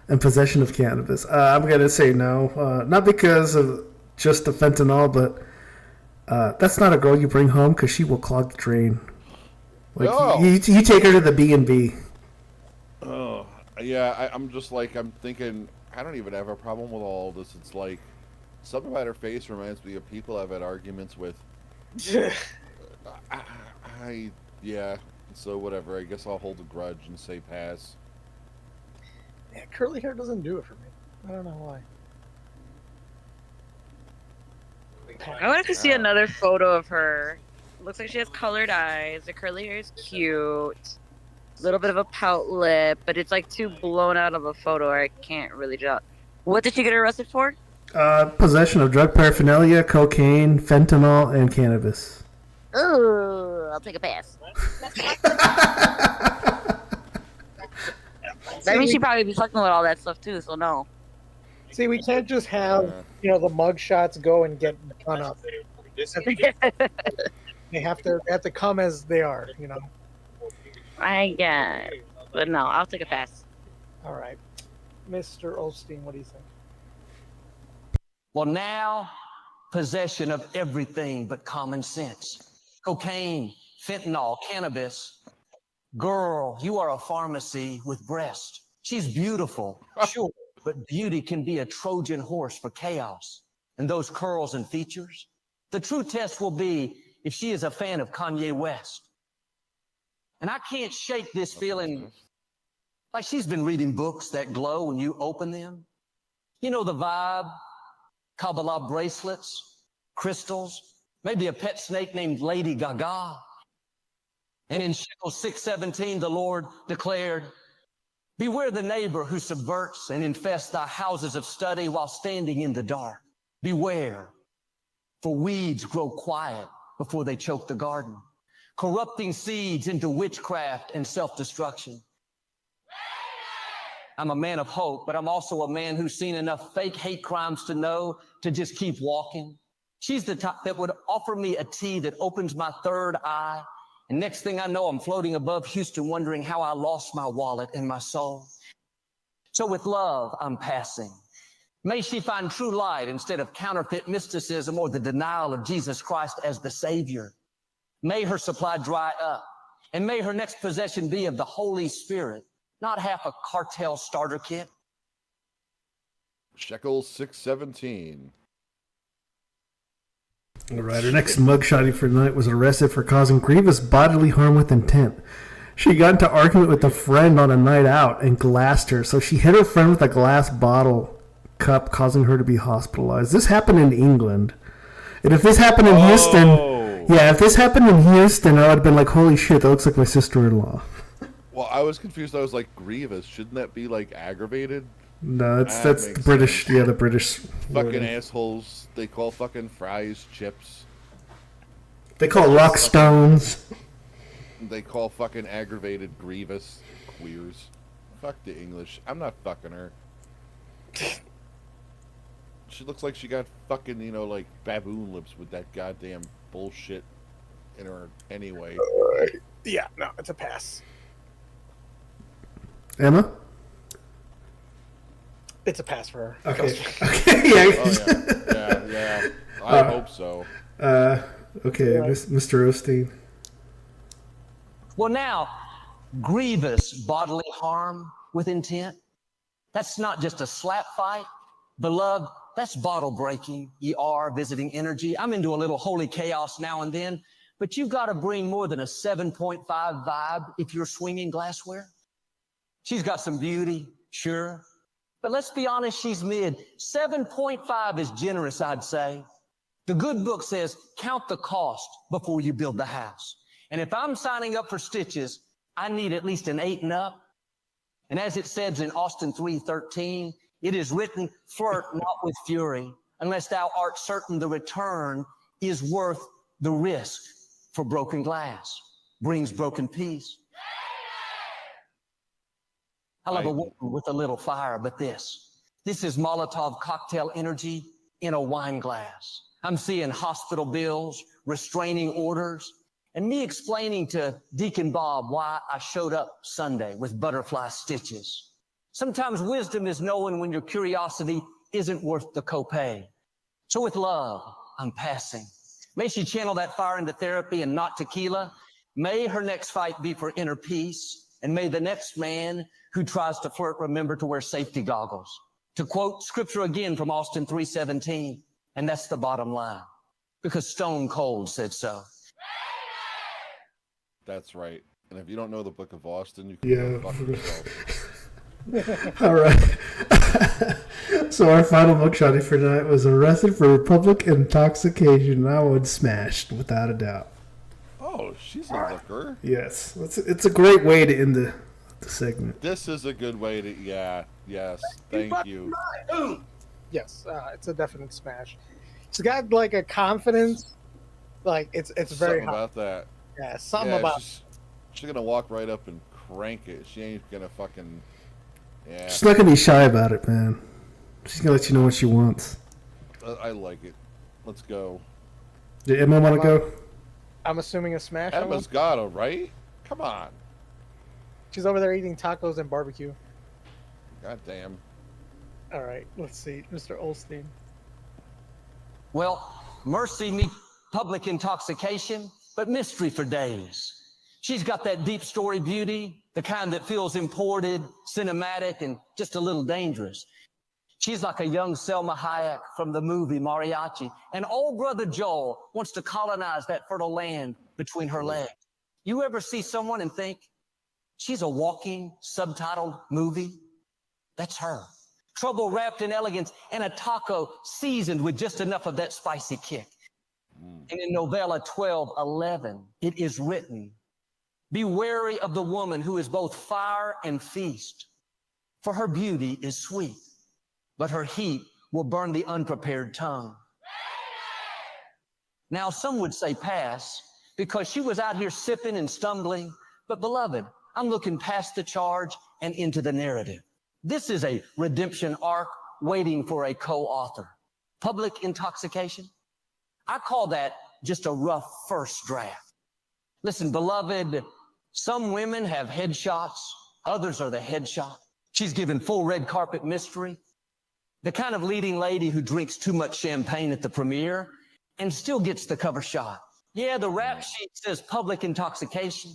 and possession of cannabis. I'm going to say no. Not because of just the fentanyl, but that's not a girl you bring home because she will clog the drain. Like, you take her to the B&B. Oh, yeah, I'm just like, I'm thinking, I don't even have a problem with all this. It's like, something about her face reminds me of people I've had arguments with. Yeah, so whatever. I guess I'll hold a grudge and say pass. Yeah, curly hair doesn't do it for me. I don't know why. I wanted to see another photo of her. Looks like she has colored eyes. The curly hair is cute. A little bit of a pout lip, but it's like too blown out of a photo. I can't really judge. What did she get arrested for? Possession of drug paraphernalia, cocaine, fentanyl, and cannabis. Ooh, I'll take a pass. That means she'd probably be fucking with all that stuff too, so no. See, we can't just have, the mug shots go and get done up. They have to come as they are, I guess. But no, I'll take a pass. All right. Mr. Osteen, what do you think? Well, now, possession of everything but common sense. Cocaine, fentanyl, cannabis. Girl, you are a pharmacy with breast. She's beautiful, sure, but beauty can be a Trojan horse for chaos. And those curls and features? The true test will be if she is a fan of Kanye West. And I can't shake this feeling like she's been reading books that glow when you open them. You know the vibe, Kabbalah bracelets, crystals, maybe a pet snake named Lady Gaga. And in Shekel 6:17, the Lord declared, beware the neighbor who subverts and infests thy houses of study while standing in the dark. Beware, for weeds grow quiet before they choke the garden, corrupting seeds into witchcraft and self-destruction. I'm a man of hope, but I'm also a man who's seen enough fake hate crimes to know to just keep walking. She's the type that would offer me a tea that opens my third eye. And next thing I know, I'm floating above Houston wondering how I lost my wallet and my soul. So with love, I'm passing. May she find true light instead of counterfeit mysticism or the denial of Jesus Christ as the Savior. May her supply dry up, and may her next possession be of the Holy Spirit, not half a cartel starter kit. Shekel 6:17. All right, our next mugshotty for tonight was arrested for causing grievous bodily harm with intent. She got into argument with a friend on a night out and glassed her, so she hit her friend with a glass bottle cup, causing her to be hospitalized. This happened in England. And if this happened in Houston, if this happened in Houston, I would have been like, holy shit, that looks like my sister-in-law. Well, I was confused. I was like, grievous. Shouldn't that be like aggravated? No, that's the British. Sense. Yeah, the British. Fucking assholes. They call fucking fries chips. They call rock stones. They call fucking aggravated grievous queers. Fuck the English. I'm not fucking her. She looks like she got fucking, like baboon lips with that goddamn bullshit in her anyway. Yeah, no, it's a pass. Emma? It's a pass for her. Okay. Yeah. I hope so. Okay, Mr. Osteen. Well, now, grievous bodily harm with intent. That's not just a slap fight. Beloved, that's bottle breaking, ER, visiting energy. I'm into a little holy chaos now and then, but you've got to bring more than a 7.5 vibe if you're swinging glassware. She's got some beauty, sure, but let's be honest, she's mid. 7.5 is generous, I'd say. The good book says, count the cost before you build the house. And if I'm signing up for stitches, I need at least an 8 and up. And as it says in Austin 3:13, it is written, flirt not with fury, unless thou art certain the return is worth the risk. For broken glass brings broken peace. I love a woman with a little fire, but this is Molotov cocktail energy in a wine glass. I'm seeing hospital bills, restraining orders, and me explaining to Deacon Bob why I showed up Sunday with butterfly stitches. Sometimes wisdom is knowing when your curiosity isn't worth the copay. So with love, I'm passing. May she channel that fire into therapy and not tequila. May her next fight be for inner peace. And may the next man who tries to flirt remember to wear safety goggles. To quote scripture again from Austin 3:17, and that's the bottom line, because Stone Cold said so. That's right. And if you don't know the Book of Austin, you can go fuck yourself. All right. So our final mugshot for tonight was arrested for public intoxication. That one smashed, without a doubt. Oh, she's a looker. Yes. It's a great way to end the segment. This is a good way to, yes, thank you. Yes, it's a definite smash. She's got like a confidence, like it's very something about that. Yeah, something about. She's gonna walk right up and crank it. She ain't gonna fucking. Yeah. She's not gonna be shy about it, man. She's gonna let you know what she wants. I like it. Let's go. Did Emma want to go? I'm assuming a smash. Emma's gotta, right? Come on. She's over there eating tacos and barbecue. God damn. All right, let's see, Mr. Olstein. Well, mercy me public intoxication, but mystery for days. She's got that deep story beauty, the kind that feels imported, cinematic, and just a little dangerous. She's like a young Selma Hayek from the movie Mariachi, and old brother Joel wants to colonize that fertile land between her legs. You ever see someone and think, she's a walking, subtitled movie? That's her. Trouble wrapped in elegance and a taco seasoned with just enough of that spicy kick. And in novella 12:11, it is written, be wary of the woman who is both fire and feast, for her beauty is sweet, but her heat will burn the unprepared tongue. Now, some would say pass, because she was out here sipping and stumbling, but beloved, I'm looking past the charge and into the narrative. This is a redemption arc waiting for a co-author. Public intoxication? I call that just a rough first draft. Listen, beloved, some women have headshots, others are the headshot. She's given full red carpet mystery, the kind of leading lady who drinks too much champagne at the premiere and still gets the cover shot. Yeah, the rap sheet says public intoxication.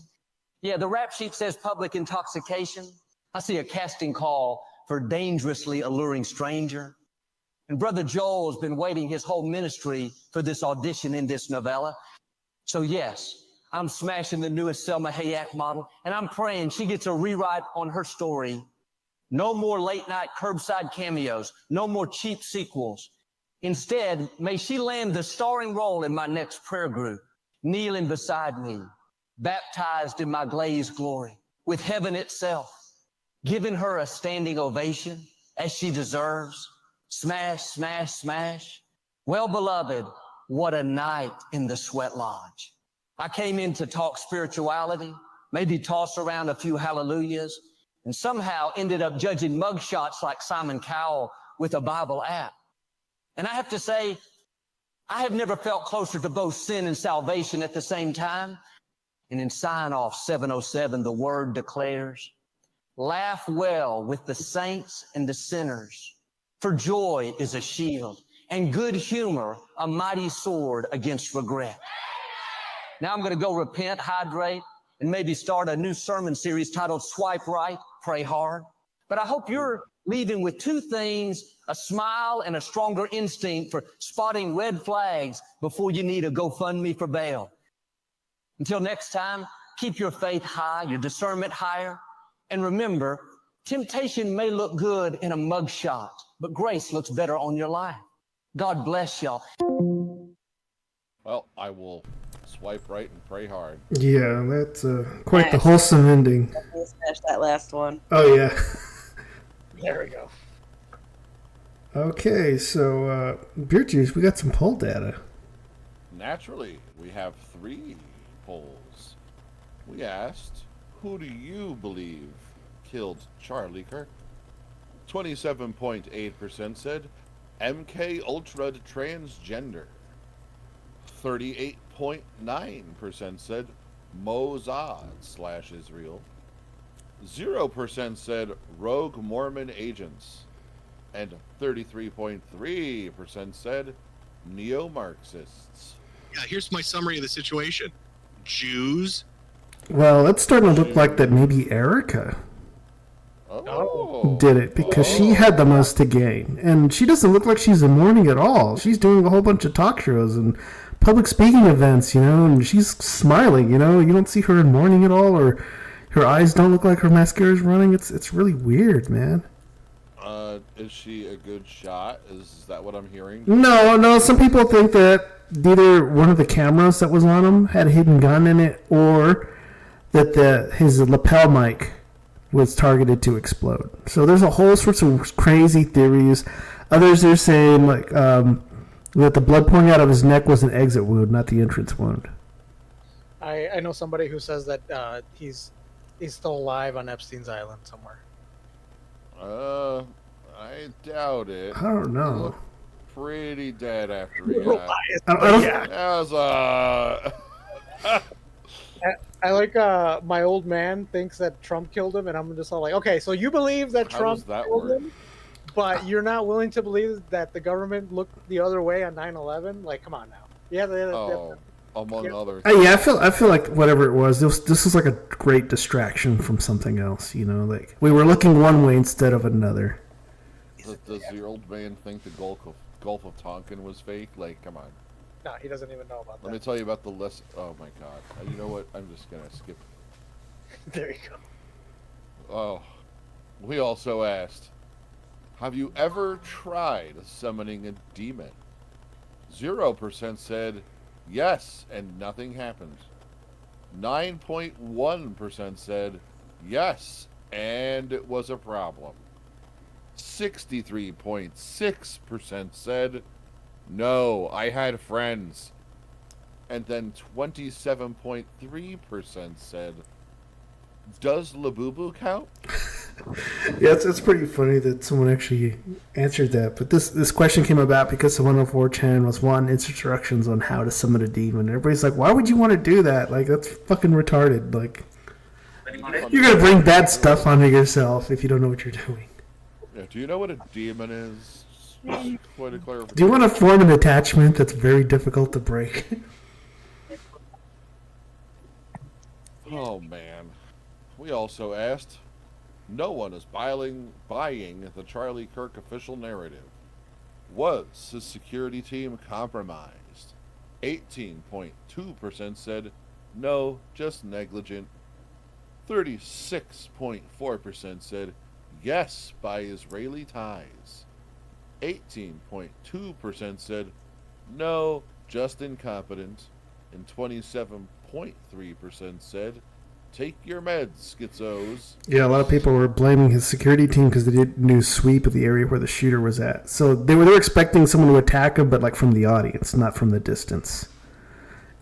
Yeah, the rap sheet says public intoxication. I see a casting call for dangerously alluring stranger. And Brother Joel has been waiting his whole ministry for this audition in this novella. So yes, I'm smashing the newest Selma Hayek model, and I'm praying she gets a rewrite on her story. No more late night curbside cameos, no more cheap sequels. Instead, may she land the starring role in my next prayer group, kneeling beside me, baptized in my glazed glory, with heaven itself, giving her a standing ovation as she deserves. Smash, smash, smash. Well, beloved, what a night in the sweat lodge. I came in to talk spirituality, maybe toss around a few hallelujahs, and somehow ended up judging mugshots like Simon Cowell with a Bible app. And I have to say, I have never felt closer to both sin and salvation at the same time. And in sign-off 707, the word declares, laugh well with the saints and the sinners, for joy is a shield, and good humor a mighty sword against regret. Now I'm going to go repent, hydrate, and maybe start a new sermon series titled Swipe Right, Pray Hard. But I hope you're leaving with two things, a smile and a stronger instinct for spotting red flags before you need a GoFundMe for bail. Until next time, keep your faith high, your discernment higher, and remember, temptation may look good in a mugshot, but grace looks better on your life. God bless y'all. Well, I will swipe right and pray hard. Yeah, that's quite the wholesome ending. Smash that last one. Oh, yeah. There we go. Okay, so, Beer Juice, we got some poll data. Naturally, we have 3 polls. We asked, who do you believe killed Charlie Kirk? 27.8% said MK Ultra transgender. 38.9% said Mossad/Israel. 0% said rogue Mormon agents. And 33.3% said neo-Marxists. Yeah, here's my summary of the situation. Jews. Well, it's starting to look like that maybe Erica did it because she had the most to gain. And she doesn't look like she's in mourning at all. She's doing a whole bunch of talk shows and public speaking events, and she's smiling, You don't see her in mourning at all, or her eyes don't look like her mascara's running. It's really weird, man. Is she a good shot? Is that what I'm hearing? No. Some people think that either one of the cameras that was on him had a hidden gun in it, or that his lapel mic was targeted to explode. So there's a whole sorts of crazy theories. Others are saying that the blood pouring out of his neck was an exit wound, not the entrance wound. I know somebody who says that he's still alive on Epstein's Island somewhere. I doubt it. I don't know. He looked pretty dead after he I like my old man thinks that Trump killed him, and I'm just all like, okay, so you believe that Trump killed him, but you're not willing to believe that the government looked the other way on 9/11? Like, come on now. Yeah, among others. Yeah, I feel like whatever it was, this was like a great distraction from something else. Like we were looking one way instead of another. Does your old man think the Gulf of Tonkin was fake? Like, come on. No, he doesn't even know about that. Let me tell you about the lesson. Oh my God! You know what? I'm just gonna skip. There you go. Oh, we also asked, have you ever tried summoning a demon? 0% said yes, and nothing happened. 9.1% said yes, and it was a problem. 63.6% said no, I had friends. And then 27.3% said, does Labubu count? Yeah, it's pretty funny that someone actually answered that. But this question came about because someone on 4chan was wanting instructions on how to summon a demon. And everybody's like, why would you want to do that? Like, that's fucking retarded. Like, you're going to bring bad stuff onto yourself if you don't know what you're doing. Yeah, do you know what a demon is? Quite a clarification. Do you want to form an attachment that's very difficult to break? Oh, man. We also asked, no one is buying the Charlie Kirk official narrative. Was his security team compromised? 18.2% said, no, just negligent. 36.4% said, yes, by Israeli ties. 18.2% said, no, just incompetent. And 27.3% said, take your meds, schizos. Yeah, a lot of people were blaming his security team because they didn't do a sweep of the area where the shooter was at. So they were expecting someone to attack him, but like from the audience, not from the distance.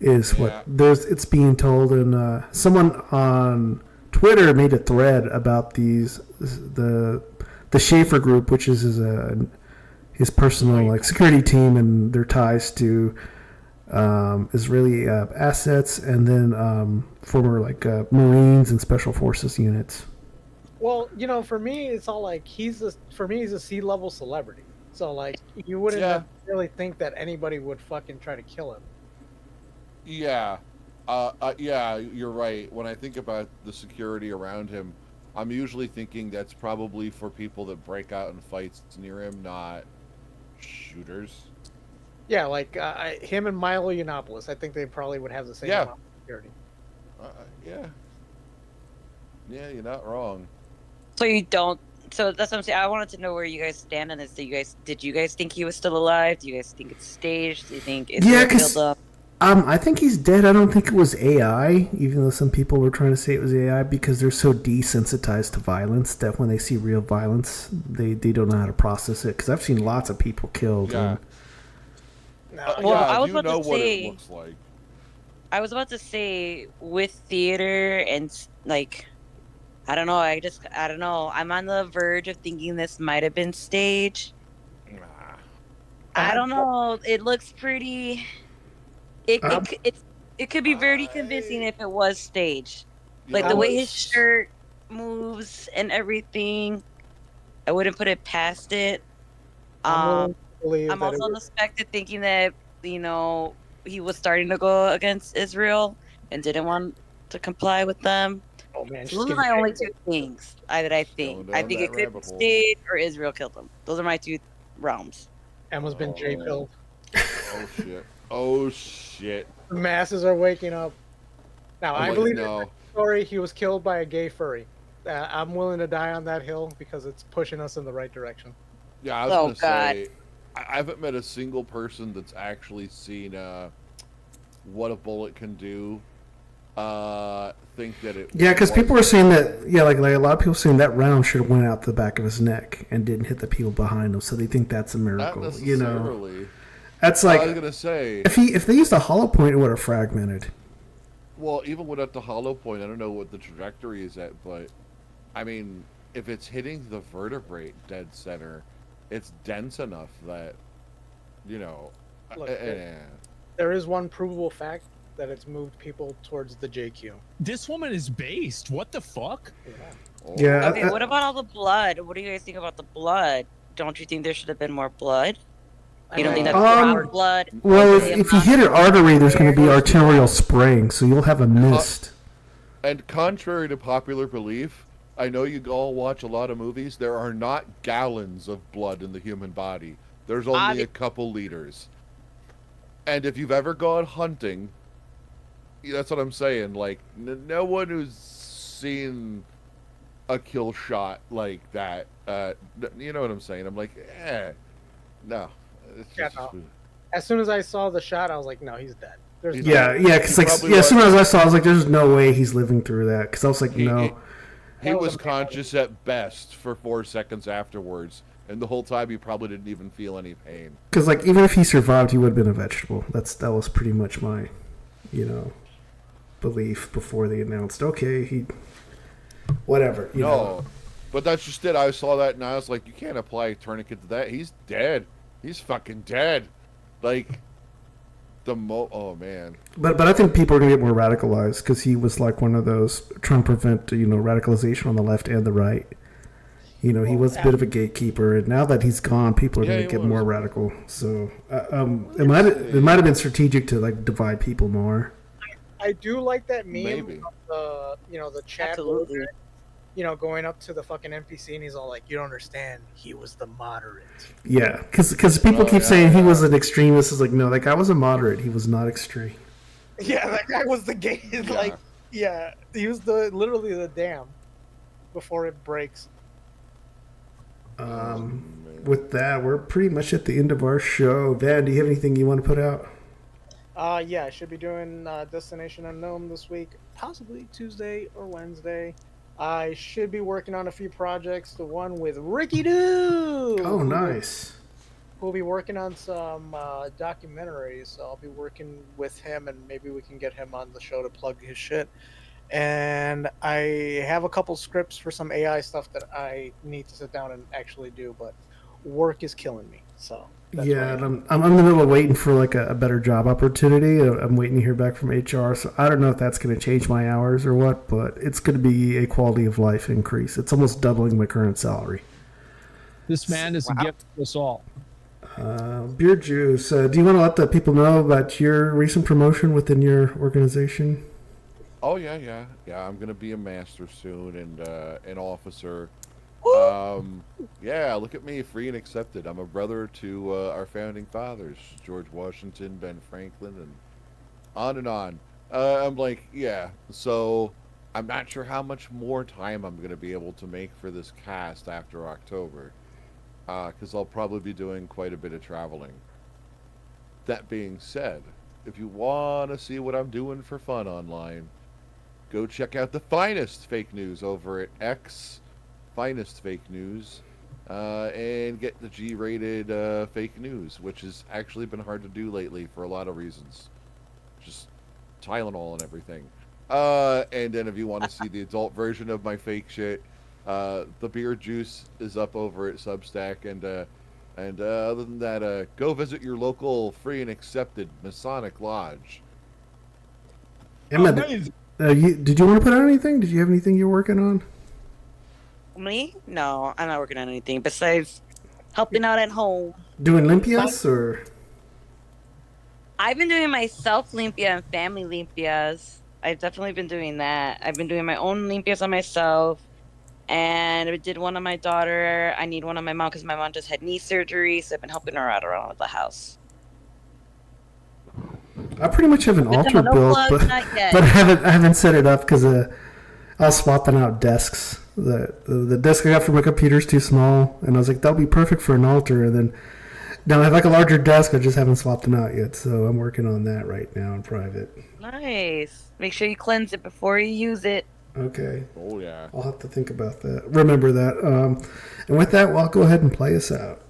What it's being told. And someone on Twitter made a thread about the Schaefer group, which is his personal security team and their ties to Israeli assets, and then former Marines and Special Forces units. Well, for me, it's all like he's a C-level celebrity. So you wouldn't really think that anybody would fucking try to kill him. Yeah. Yeah, you're right. When I think about the security around him, I'm usually thinking that's probably for people that break out in fights near him, not shooters. Yeah, him and Milo Yiannopoulos, I think they probably would have the same amount of security. Yeah. Yeah, you're not wrong. So you don't. So that's what I'm saying. I wanted to know where you guys stand on this. Did you guys think he was still alive? Do you guys think it's staged? Do you think it's built up? I think he's dead. I don't think it was AI, even though some people were trying to say it was AI, because they're so desensitized to violence that when they see real violence, they don't know how to process it. Because I've seen lots of people killed. Yeah. Well, I was you about know to what say. it looks like. I was about to say with theater and like, I don't know. I don't know. I'm on the verge of thinking this might have been stage. I don't know. It looks pretty. It could be very convincing if it was staged. Like the way his shirt moves and everything, I wouldn't put it past it. I'm also on the spectrum thinking that he was starting to go against Israel and didn't want to comply with them. Oh man, So those are my only two things that I think. I think it could be staged or Israel killed them. Those are my two realms. Emma's been J-pilled. Oh shit! Oh shit! The masses are waking up. Now I believe no. in the story he was killed by a gay furry. I'm willing to die on that hill because it's pushing us in the right direction. Yeah, I was gonna say I haven't met a single person that's actually seen what a bullet can do. Think that it. Yeah, because people were saying that. Yeah, like a lot of people saying that round should have went out the back of his neck and didn't hit the people behind him, so they think that's a miracle. Not necessarily. That's like I was gonna say if they used a hollow point, it would have fragmented. Well, even without the hollow point, I don't know what the trajectory is at, but I mean, if it's hitting the vertebrae dead center, it's dense enough that Look, there is one provable fact that it's moved people towards the JQ. This woman is based. What the fuck? Yeah. Okay, what about all the blood? What do you guys think about the blood? Don't you think there should have been more blood? You don't think that's proper blood? Well, if you hit an artery, there's going to be arterial spraying, so you'll have a mist. And contrary to popular belief, I know you all watch a lot of movies. There are not gallons of blood in the human body. There's only a couple liters. And if you've ever gone hunting, that's what I'm saying. Like, no one who's seen a kill shot like that, you know what I'm saying? I'm like, no. As soon as I saw the shot, I was like, no, he's dead. Because as soon as I saw, I was like, there's no way he's living through that. Because I was like, no. He was conscious at best for 4 seconds afterwards, and the whole time he probably didn't even feel any pain. Because like even if he survived, he would have been a vegetable. That was pretty much my, belief before they announced. Okay, he, whatever. You know. But that's just it. I saw that and I was like, you can't apply a tourniquet to that. He's dead. He's fucking dead. Like oh man. But I think people are gonna get more radicalized because he was like one of those trying to prevent radicalization on the left and the right. He was a bit of a gatekeeper, and now that he's gone, people are going to get more radical. So it might have been strategic to like divide people more. I do like that meme Maybe. of the chat. Absolutely. Going up to the fucking NPC and he's all like, "You don't understand. He was the moderate." Yeah, because people keep saying he was an extremist. It's like, no, that guy was a moderate. He was not extreme. Yeah, that guy was the gay. Like, he was literally the dam before it breaks. With that, we're pretty much at the end of our show. Van, do you have anything you want to put out? I should be doing Destination Unknown this week, possibly Tuesday or Wednesday. I should be working on a few projects. The one with Ricky Doo. Oh, nice. We'll be working on some documentaries, so I'll be working with him, and maybe we can get him on the show to plug his shit. And I have a couple scripts for some AI stuff that I need to sit down and actually do, but work is killing me. So and I'm in the middle of waiting for like a better job opportunity. I'm waiting to hear back from HR, so I don't know if that's going to change my hours or what, but it's going to be a quality of life increase. It's almost doubling my current salary. This man is a gift to us all. Beer Juice, do you want to let the people know about your recent promotion within your organization? Oh yeah. I'm gonna be a master soon and an officer. Look at me, free and accepted. I'm a brother to our founding fathers, George Washington, Ben Franklin, and on and on. I'm like, So I'm not sure how much more time I'm gonna be able to make for this cast after October, because I'll probably be doing quite a bit of traveling. That being said, if you want to see what I'm doing for fun online, go check out the finest fake news over at X, finest fake news, and get the G-rated fake news, which has actually been hard to do lately for a lot of reasons. Just Tylenol and everything. And then if you want to see the adult version of my fake shit, the beer juice is up over at Substack, and other than that, go visit your local free and accepted Masonic lodge. Emma, did you want to put out anything? Did you have anything you're working on? Me? No, I'm not working on anything besides helping out at home. Doing limpias or? I've been doing my self limpia and family limpias. I've definitely been doing that. I've been doing my own limpias on myself. And I did one on my daughter. I need one on my mom because my mom just had knee surgery. So I've been helping her out around the house. I pretty much have an altar built, but I haven't set it up because I was swapping out desks. The desk I got for my computer is too small, and I was like, that'll be perfect for an altar. And then now I have like a larger desk. I just haven't swapped them out yet, so I'm working on that right now in private. Nice. Make sure you cleanse it before you use it. Okay. Oh yeah. I'll have to think about that. Remember that. And with that, well, I'll go ahead and play us out.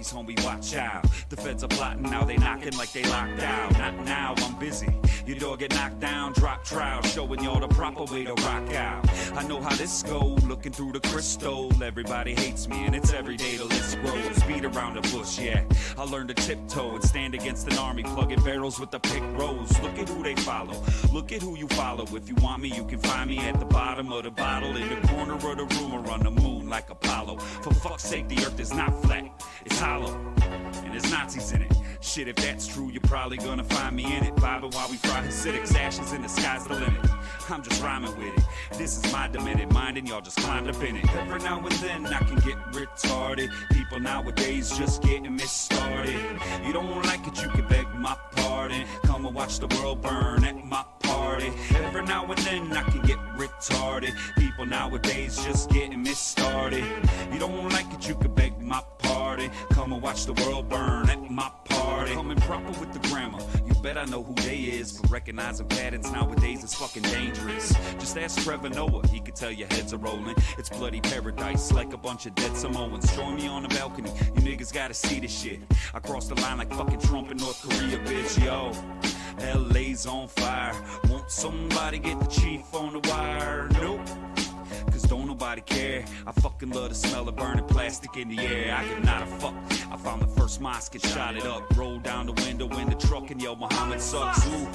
Homie, watch out. The feds are plotting now, they knocking like they locked down. Not now, I'm busy. Your door get knocked down, drop trout, showing y'all the proper way to rock out. I know how this go, looking through the crystal. Everybody hates me and it's every day the list grows. Beat around the bush, yeah. I learned to tiptoe and stand against an army, plugging barrels with the pick rows. Look at who they follow, look at who you follow. If you want me, you can find me at the bottom of the bottle, in the corner of the room or on the moon like Apollo. For fuck's sake, the earth is not flat, it's hollow, and there's Nazis in it. Shit, if that's true, you're probably gonna find me in it. Vibing while we fry Hasidics, ashes in the sky's the limit. I'm just rhyming with it. This is my demented mind, and y'all just climbed up in it. Every now and then I can get retarded. People nowadays just getting me started. You don't like it, you can beg my pardon. Come and watch the world burn at my party. Every now and then I can get retarded. People nowadays just getting me started. You don't like it, you can beg my pardon. Come and watch the world burn at my party. Coming proper with the grammar, you bet I know who they is. But recognizing patterns nowadays is fucking dangerous. Just ask Trevor Noah, he could tell your heads are rolling. It's bloody paradise like a bunch of dead Samoans. Join me on the balcony, you niggas gotta see this shit. I crossed the line like fucking Trump in North Korea, bitch, yo. LA's on fire, won't somebody get the chief on the wire? Nope. Cause don't nobody care. I fucking love the smell of burning plastic in the air. I give not a fuck. I found the first mosque and shot it up. Rolled down the window in the truck and yelled Muhammad sucks. Ooh,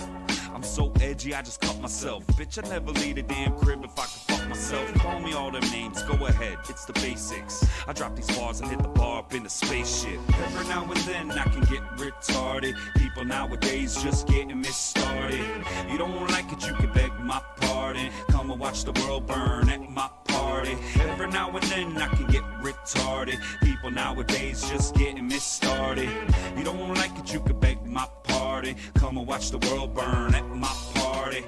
I'm so edgy I just cut myself. Bitch, I never leave a damn crib if I could fuck myself. Call me all them names, go ahead, it's the basics. I drop these bars and hit the bar up in the spaceship. Every now and then I can get retarded. People nowadays just getting me started. You don't like it, you can beg my pardon. Come and watch the world burn at my party. Every now and then I can get retarded. People nowadays just getting me started. You don't like it, you can beg my pardon. Come and watch the world burn at my party.